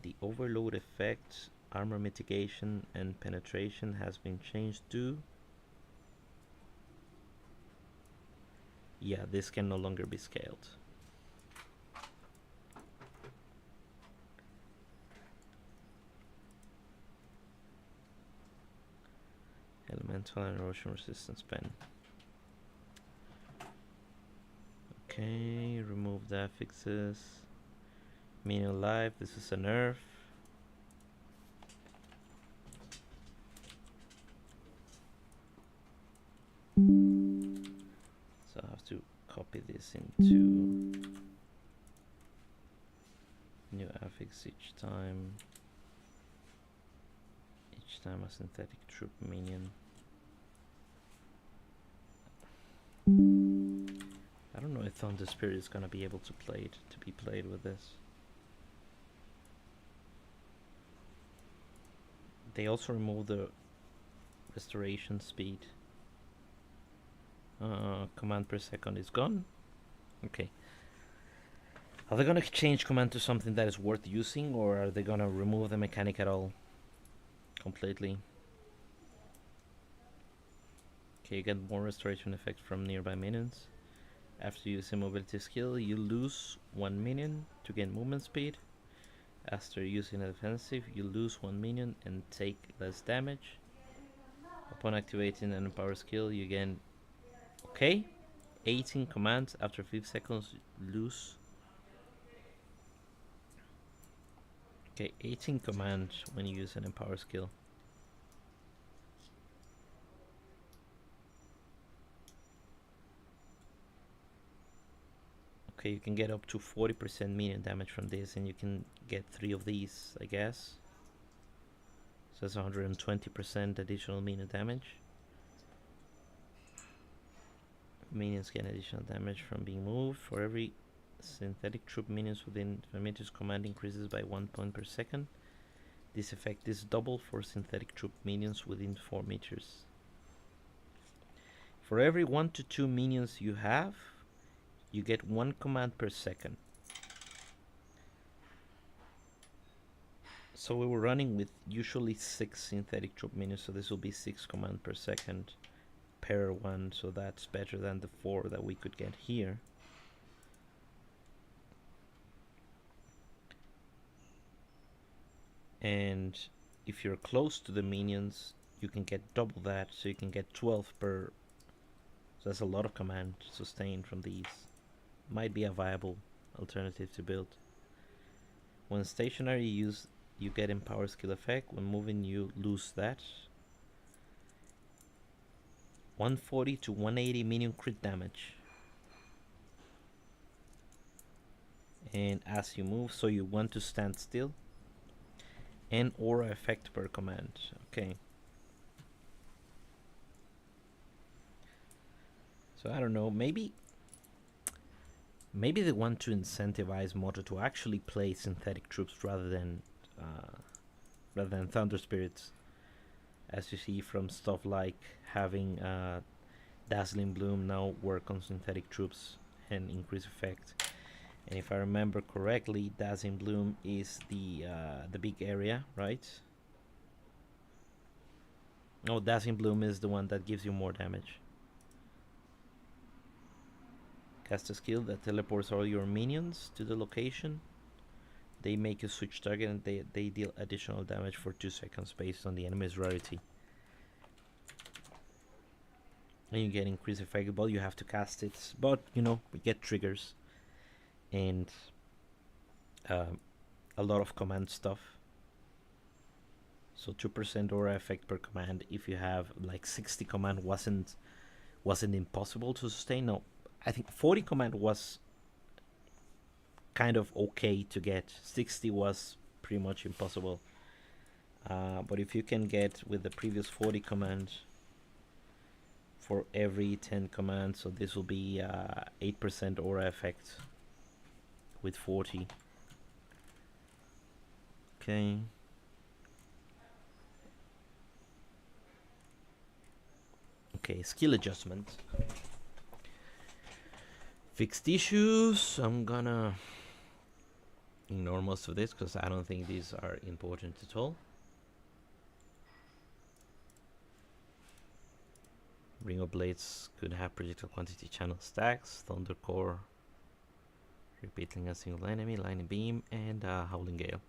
The overload effect, armor mitigation and penetration has been changed to... Yeah, this can no longer be scaled. Elemental and erosion resistance pen. Okay, remove the affixes. Minion life, this is a nerf. So I have to copy this into new affix each time. Each time a synthetic troop minion. I don't know if Thunder Spirit is gonna be able to be played with this. They also remove the restoration speed. Command per second is gone. Okay. Are they gonna change command to something that is worth using, or are they gonna remove the mechanic at all? Completely. Okay, you get more restoration effect from nearby minions. After using mobility skill, you lose 1 minion to gain movement speed. After using a defensive, you lose 1 minion and take less damage. Upon activating an power skill, you gain 18 commands. After 5 seconds, lose 18 commands when you use an empower skill. Okay, you can get up to 40% minion damage from this, and you can get 3 of these, I guess. So that's 120% additional minion damage. Minions get additional damage from being moved. For every synthetic troop minions within 5 meters, command increases by 1 point per second. This effect is double for synthetic troop minions within 4 meters. For every 1 to 2 minions you have, you get 1 command per second. So we were running with usually 6 synthetic troop minions, so this will be 6 command per second per one, so that's better than the 4 that we could get here. And if you're close to the minions, you can get double that, so you can get 12 per. So that's a lot of command sustained from these. Might be a viable alternative to build. When stationary, you get empower skill effect. When moving, you lose that. 140 to 180 minion crit damage. And as you move, so you want to stand still. And aura effect per command. Okay. So I don't know, maybe they want to incentivize Moto to actually play synthetic troops rather than Thunder Spirits, as you see from stuff like having Dazzling Bloom now work on synthetic troops and increase effect. And if I remember correctly, Dazzling Bloom is the big area, right? No, Dazzling Bloom is the one that gives you more damage. Cast a skill that teleports all your minions to the location. They make a switch target and they deal additional damage for 2 seconds based on the enemy's rarity. And you get increased effect, but you have to cast it. But, you know, we get triggers. And a lot of command stuff. So 2% aura effect per command. If you have like 60 command, wasn't impossible to sustain. No, I think 40 command was kind of okay to get. 60 was pretty much impossible. But if you can get with the previous 40 command for every 10 commands, so this will be 8% aura effect with 40. Okay. Okay, skill adjustment. Fixed issues. I'm gonna ignore most of this because I don't think these are important at all. Ring of Blades could have projectile quantity channel stacks, Thunder Core, repeating a single enemy, Lightning Beam, and Howling Gale.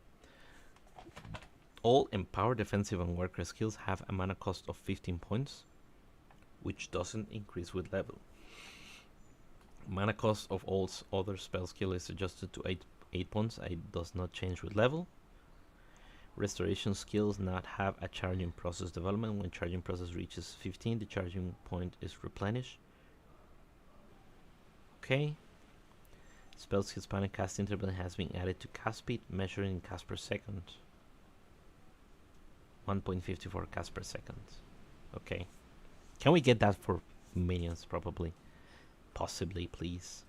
All empowered defensive and worker skills have a mana cost of 15 points, which doesn't increase with level. Mana cost of all other spell skill is adjusted to 8 points. It does not change with level. Restoration skills not have a charging process development. When charging process reaches 15, the charging point is replenished. Okay. Spell skill span and cast interval has been added to cast speed, measured in cast per second. 1.54 cast per second. Okay. Can we get that for minions? Probably. Possibly, please.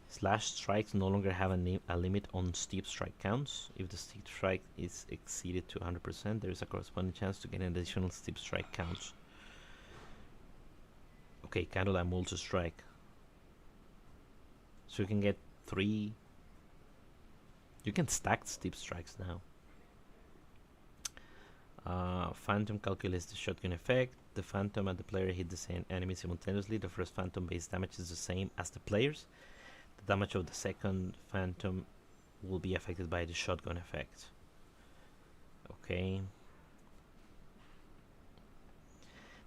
Slash strikes no longer have a limit on steep strike counts. If the steep strike is exceeded to 100%, there is a corresponding chance to get an additional steep strike counts. Okay, kind of like multi-strike. So you can get 3. You can stack steep strikes now. Phantom calculates the shotgun effect. The Phantom and the player hit the same enemy simultaneously. The first Phantom base damage is the same as the player's. The damage of the second Phantom will be affected by the shotgun effect. Okay.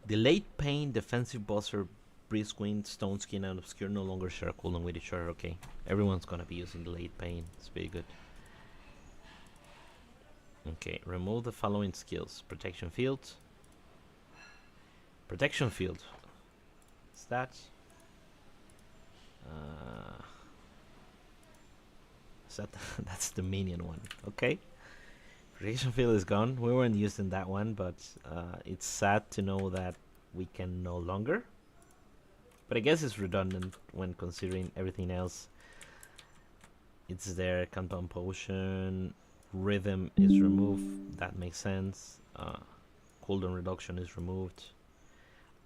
Delayed Pain, Defensive Buzzer, Briskwind, Stone Skin, and Obscure no longer share a cooldown with each other. Okay. Everyone's gonna be using Delayed Pain. It's very good. Okay, remove the following skills. Protection Field. Protection Field. Stats. That's the minion one. Okay. Protection Field is gone. We weren't using that one, but it's sad to know that we can no longer. But I guess it's redundant when considering everything else. It's there. Compound Potion. Rhythm is removed. That makes sense. Cooldown reduction is removed.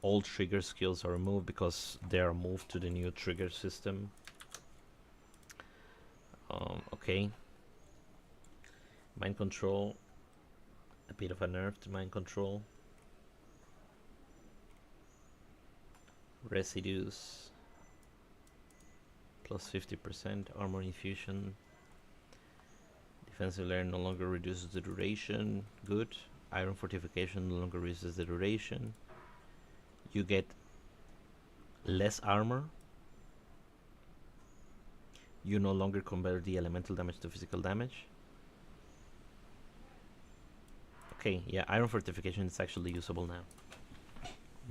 All trigger skills are removed because they are moved to the new trigger system. Okay. Mind Control. A bit of a nerf to Mind Control. Residues. Plus 50%. Armor Infusion. Defensive layer no longer reduces the duration. Good. Iron Fortification no longer reduces the duration. You get less armor. You no longer convert the elemental damage to physical damage. Okay, yeah, Iron Fortification is actually usable now.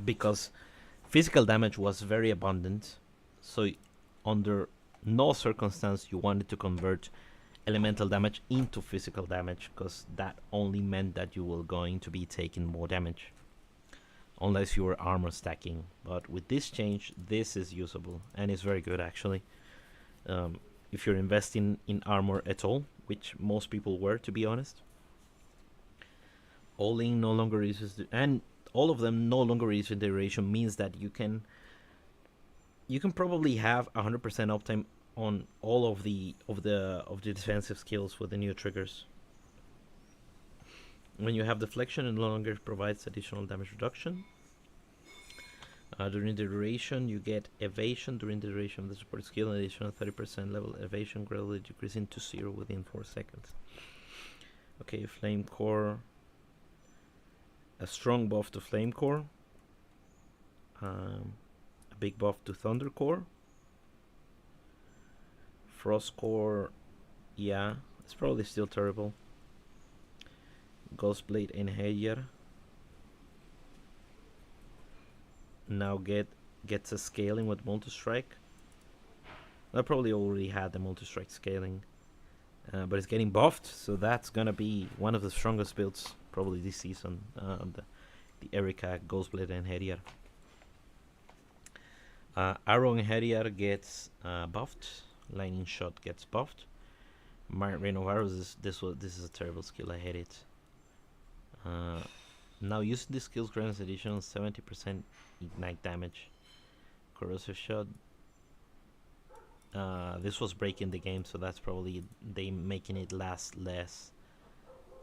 Because physical damage was very abundant, so under no circumstance you wanted to convert elemental damage into physical damage, because that only meant that you were going to be taking more damage. Unless you were armor stacking. But with this change, this is usable, and it's very good actually. If you're investing in armor at all, which most people were, to be honest. All-in no longer uses the, and all of them no longer use the duration, means that you can probably have 100% uptime on all of the defensive skills with the new triggers. When you have deflection, it no longer provides additional damage reduction. During the duration, you get evasion during the duration of the support skill, an additional 30% level evasion, gradually decreasing to 0 within 4 seconds. Okay, Flame Core. A strong buff to Flame Core. A big buff to Thunder Core. Frost Core, yeah, it's probably still terrible. Ghostblade and Headgear. Now gets a scaling with multi-strike. I probably already had the multi-strike scaling, but it's getting buffed, so that's gonna be one of the strongest builds probably this season. The Erika, Ghostblade, and Headgear. Arrow and Headgear gets buffed. Lightning Shot gets buffed. Rain of Arrows this is a terrible skill. I hate it. Now using this skill grants additional 70% ignite damage. Corrosive Shot. This was breaking the game, so that's probably they making it last less,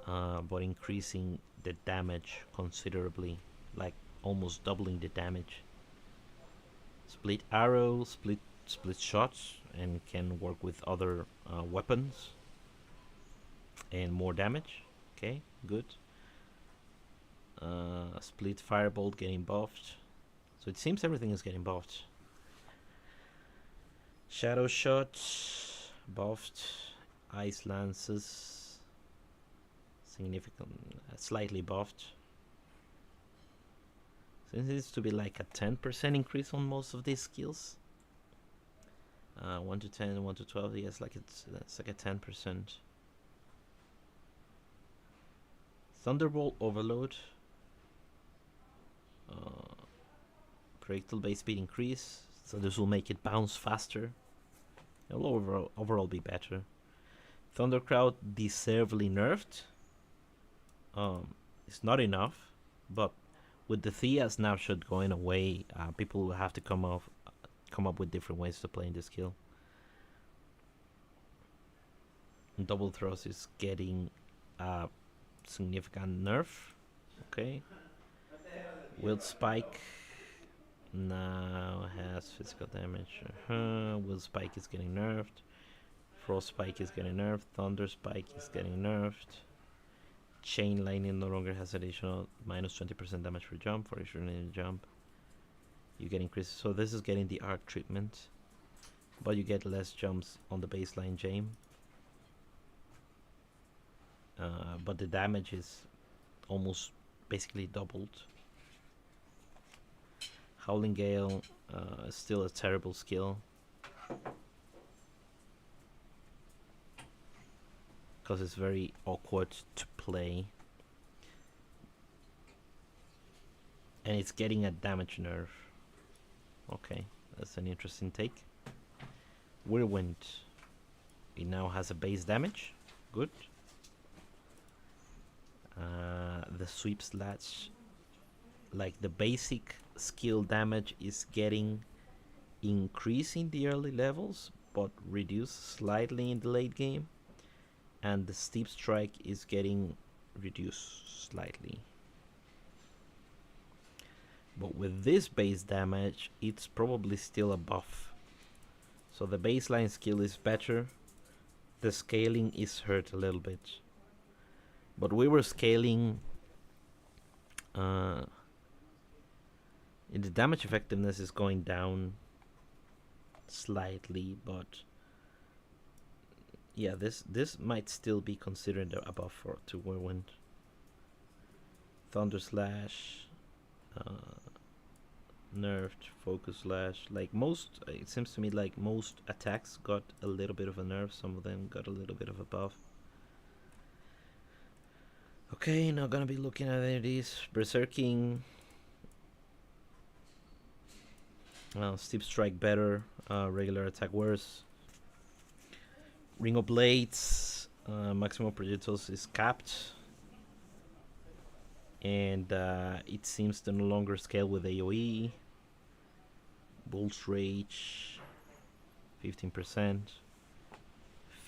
but increasing the damage considerably, like almost doubling the damage. Split Arrow, split shots, and can work with other weapons and more damage. Okay, good. Split Firebolt getting buffed, so it seems everything is getting buffed. Shadow Shot buffed. Ice Lances slightly buffed. So it needs to be like a 10% increase on most of these skills. 1 to 10, 1 to 12, yes, it's like a 10%. Thunderbolt Overload. Projectile base speed increase, so this will make it bounce faster. It'll overall be better. Thundercloud deservedly nerfed. It's not enough, but with the Thea snapshot going away, people will have to come up with different ways to play in this skill. Double Thrust is getting a significant nerf. Okay. Wild Spike now has physical damage. Wild Spike is getting nerfed. Frost Spike is getting nerfed. Thunder Spike is getting nerfed. Chain Lightning no longer has additional minus 20% damage per jump for each remaining jump. You get increased, so this is getting the arc treatment, but you get less jumps on the baseline Jame. But the damage is almost basically doubled. Howling Gale is still a terrible skill, because it's very awkward to play, and it's getting a damage nerf. Okay, that's an interesting take. Whirlwind, it now has a base damage, good. The sweep slash, like the basic skill damage, is getting increased in the early levels, but reduced slightly in the late game. And the steep strike is getting reduced slightly. But with this base damage, it's probably still a buff. So the baseline skill is better. The scaling is hurt a little bit. But we were scaling The damage effectiveness is going down slightly, but yeah, this might still be considered a buff for to Whirlwind. Thunder Slash, nerfed. Focus Slash. Like most, it seems to me like most attacks got a little bit of a nerf. Some of them got a little bit of a buff. Okay, not gonna be looking at any of these. Berserking. Steep Strike better. Regular attack worse. Ring of Blades. Maximum projectiles is capped. And it seems to no longer scale with AoE. Bull's Rage. 15%.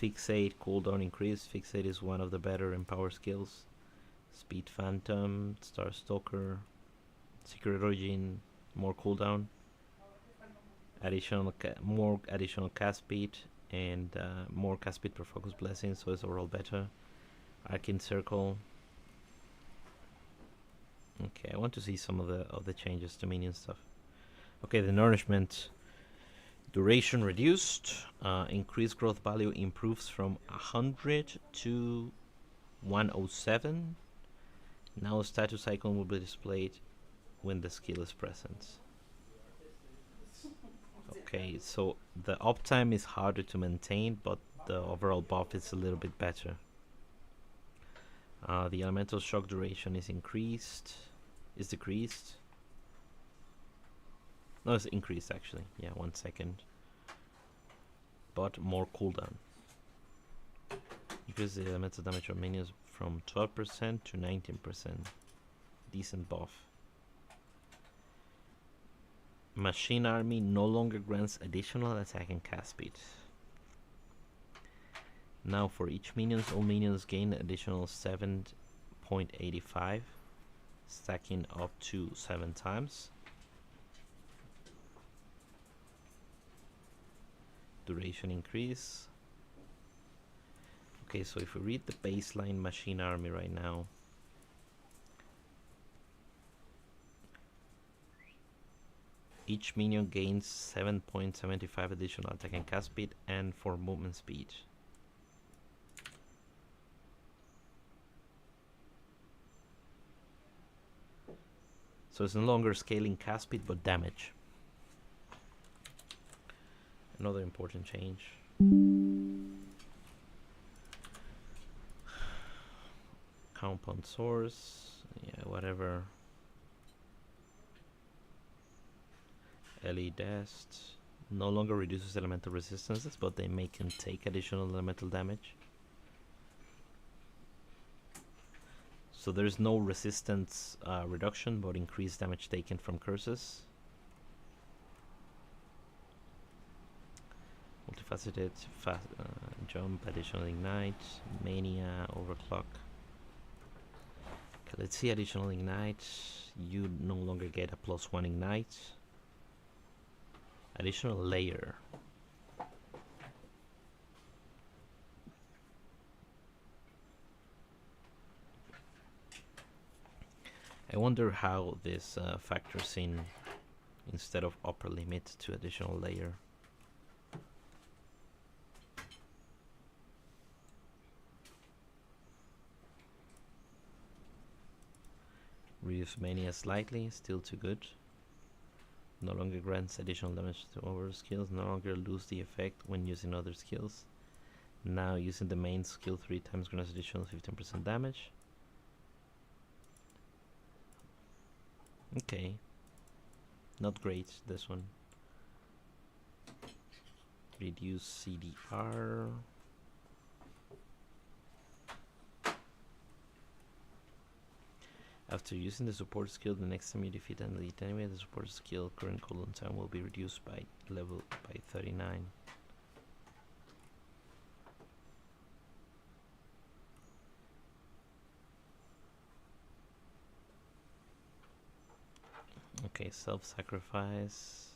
Fixate cooldown increase. Fixate is one of the better empower skills. Speed Phantom, Star Stalker, Secret Origin, more cooldown, more additional cast speed, and more cast speed per focus blessing, so it's overall better. Arcane Circle. Okay, I want to see some of the changes to minion stuff. Okay, the nourishment duration reduced. Increased growth value improves from 100 to 107. Now status icon will be displayed when the skill is present. Okay, so the uptime is harder to maintain, but the overall buff is a little bit better. The elemental shock duration is decreased. No, it's increased actually. Yeah, 1 second. But more cooldown. Increase the elemental damage of minions from 12% to 19%. Decent buff. Machine Army no longer grants additional attack and cast speed. Now for each minions, all minions gain additional 7.85, stacking up to 7 times. Duration increase. Okay, so if we read the baseline Machine Army right now, each minion gains 7.75 additional attack and cast speed and 4 movement speed. So it's no longer scaling cast speed but damage. Another important change. Compound source, yeah, whatever. LE Dest no longer reduces elemental resistances, but they make and take additional elemental damage. So there's no resistance reduction, but increased damage taken from curses. Multifaceted jump, additional ignite, mania, overclock. Okay, let's see additional ignite. You no longer get a +1 ignite. Additional layer. I wonder how this factors in instead of upper limit to additional layer. Reduce mania slightly, still too good. No longer grants additional damage to over skills, no longer lose the effect when using other skills. Now using the main skill 3 times grants additional 15% damage. Okay. Not great, this one. Reduce CDR. After using the support skill, the next time you defeat an elite enemy, the support skill current cooldown time will be reduced by 39. Okay, self-sacrifice.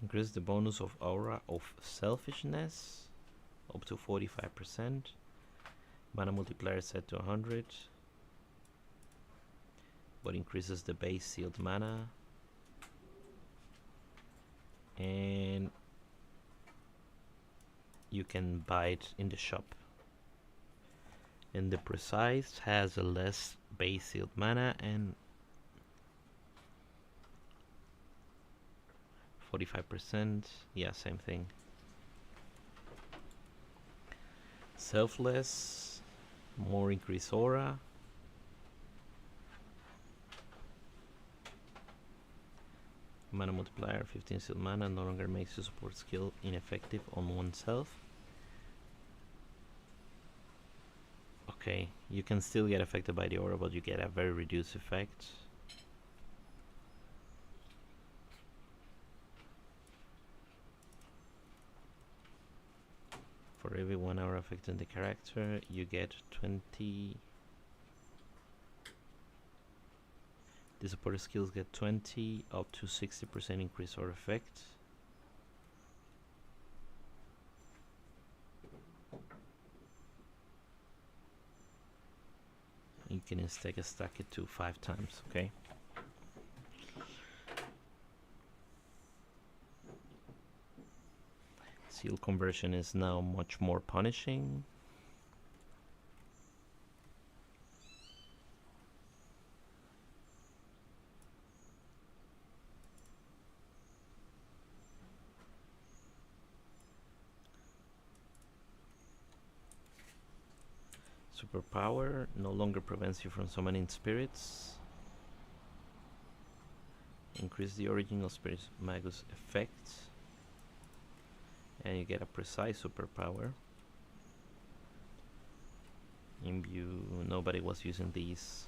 Increase the bonus of aura of selfishness up to 45%. Mana multiplier set to 100, but increases the base sealed mana. And you can buy it in the shop. And the precise has a less base sealed mana and 45%. Yeah, same thing. Selfless, more increased aura. Mana multiplier 15 sealed mana no longer makes your support skill ineffective on oneself. Okay, you can still get affected by the aura, but you get a very reduced effect. For every 1 hour affecting the character, you get 20. The supporter skills get 20 up to 60% increase or effect. You can stack it to 5 times, okay? Seal conversion is now much more punishing. Superpower no longer prevents you from summoning spirits. Increase the original spirit magus effect. And you get a precise superpower. Imbue, nobody was using these.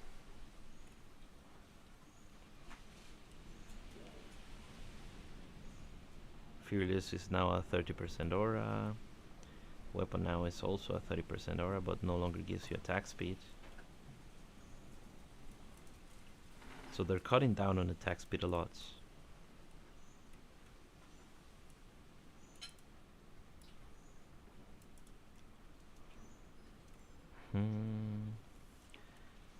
Fearless is now a 30% aura. Weapon now is also a 30% aura, but no longer gives you attack speed. So they're cutting down on attack speed a lot.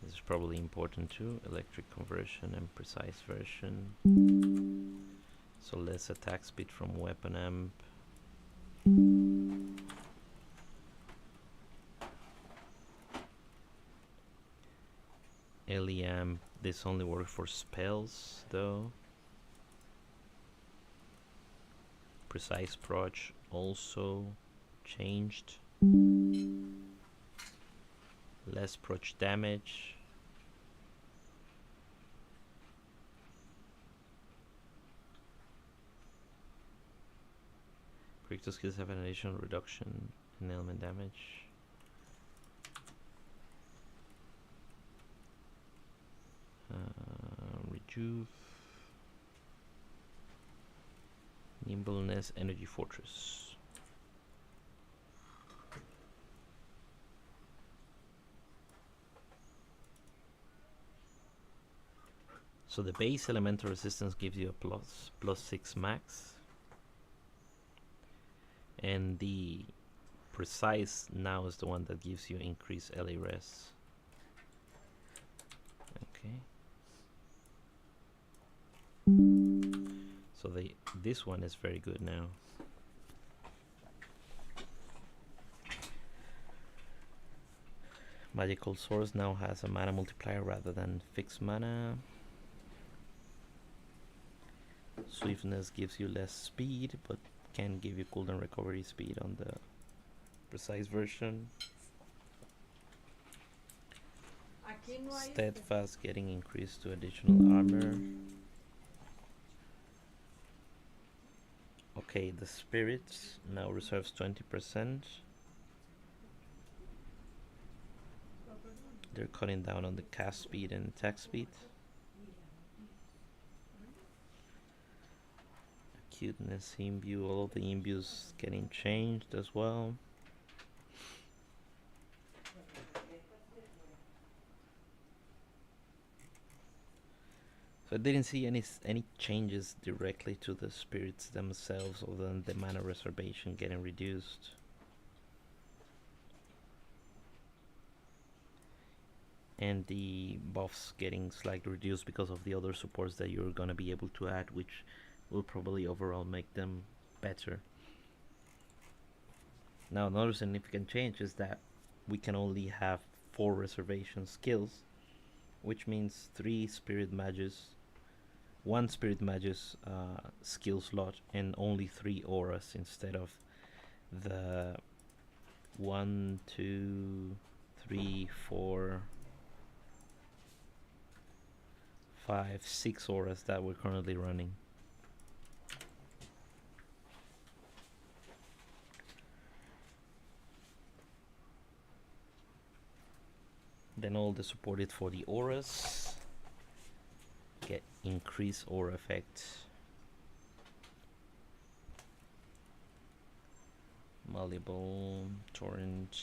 This is probably important too. Electric conversion and precise version. So less attack speed from weapon amp. Eliam, this only works for spells though. Precise proj also changed. Less proj damage. Critical skills have an additional reduction in element damage. Rejuve. Nimbleness, Energy Fortress. So the base elemental resistance gives you a +6 max. And the precise now is the one that gives you increased LA res. Okay. So this one is very good now. Magical Source now has a mana multiplier rather than fixed mana. Swiftness gives you less speed, but can give you cooldown recovery speed on the precise version. Steadfast getting increased to additional armor. Okay, the spirits now reserves 20%. They're cutting down on the cast speed and attack speed. Acuteness imbue, all of the imbues getting changed as well. So I didn't see any changes directly to the spirits themselves other than the mana reservation getting reduced. and the buffs getting slightly reduced because of the other supports that you're gonna be able to add, which will probably overall make them better. Now another significant change is that we can only have 4 reservation skills, which means 3 spirit mages, 1 spirit mage's skill slot, and only 3 auras instead of the 1, 2, 3, 4, 5, 6 auras that we're currently running. Then all the supported for the auras get increased aura effect. Malleable, torrent.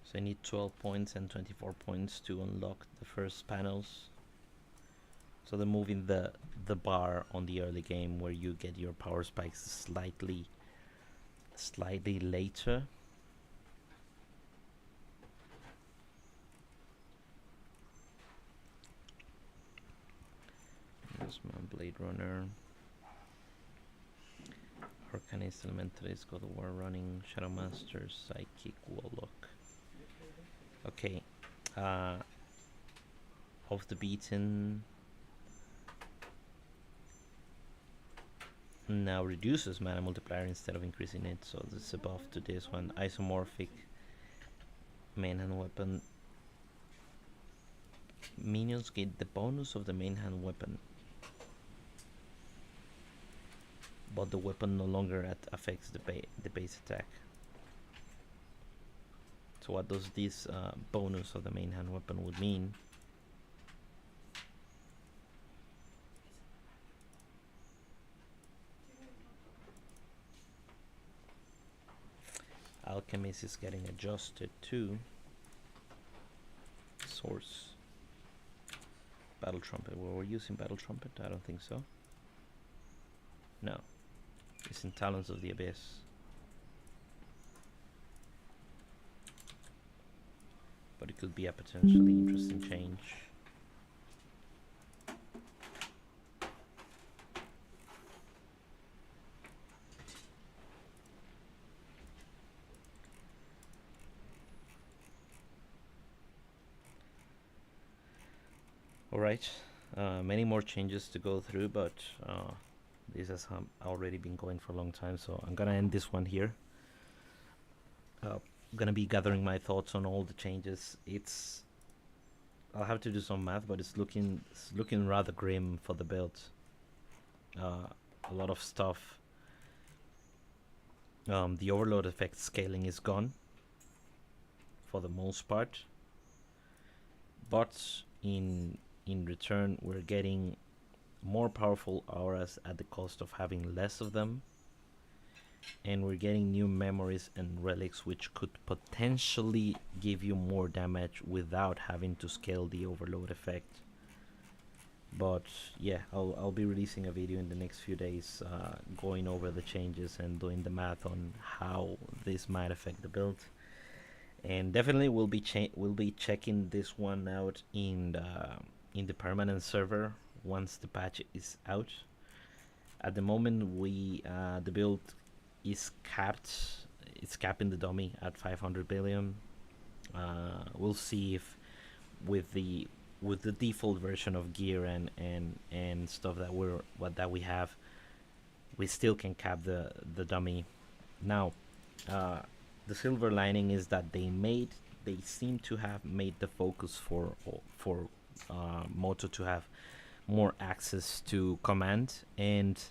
So I need 12 points and 24 points to unlock the first panels. So they're moving the bar on the early game where you get your power spikes slightly later. There's my Blade Runner. Arcanist, Elementalist, God of War running, Shadow Master, Psychic, Warlock. Okay. Off the beaten. Now reduces mana multiplier instead of increasing it, so this is a buff to this one. Isomorphic main hand weapon. Minions get the bonus of the main hand weapon, but the weapon no longer affects the base attack. So what does this bonus of the main hand weapon would mean? Alchemist is getting adjusted to source. Battle Trumpet. Well, we're using Battle Trumpet? I don't think so. No. It's in Talons of the Abyss. But it could be a potentially interesting change. Alright, many more changes to go through, but this has already been going for a long time, so I'm gonna end this one here. I'm gonna be gathering my thoughts on all the changes. I'll have to do some math, but it's looking rather grim for the build. A lot of stuff. The overload effect scaling is gone for the most part, but in return we're getting more powerful auras at the cost of having less of them, and we're getting new memories and relics which could potentially give you more damage without having to scale the overload effect. But yeah, I'll be releasing a video in the next few days going over the changes and doing the math on how this might affect the build. And definitely we'll be checking this one out in the permanent server once the patch is out. At the moment, the build is capped. It's capping the dummy at 500 billion. We'll see if with the default version of gear and stuff that we have, we still can cap the dummy. Now, the silver lining is that they seem to have made the focus for Moto to have more access to command and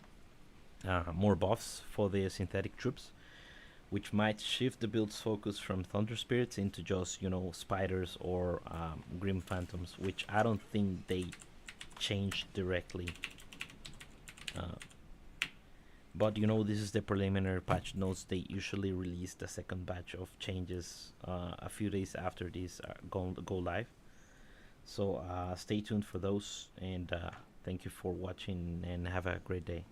more buffs for the synthetic troops, which might shift the build's focus from Thunder Spirits into just, Spiders or Grim Phantoms, which I don't think they changed directly. But this is the preliminary patch notes. They usually release the second batch of changes a few days after these go live. So stay tuned for those, and thank you for watching, and have a great day.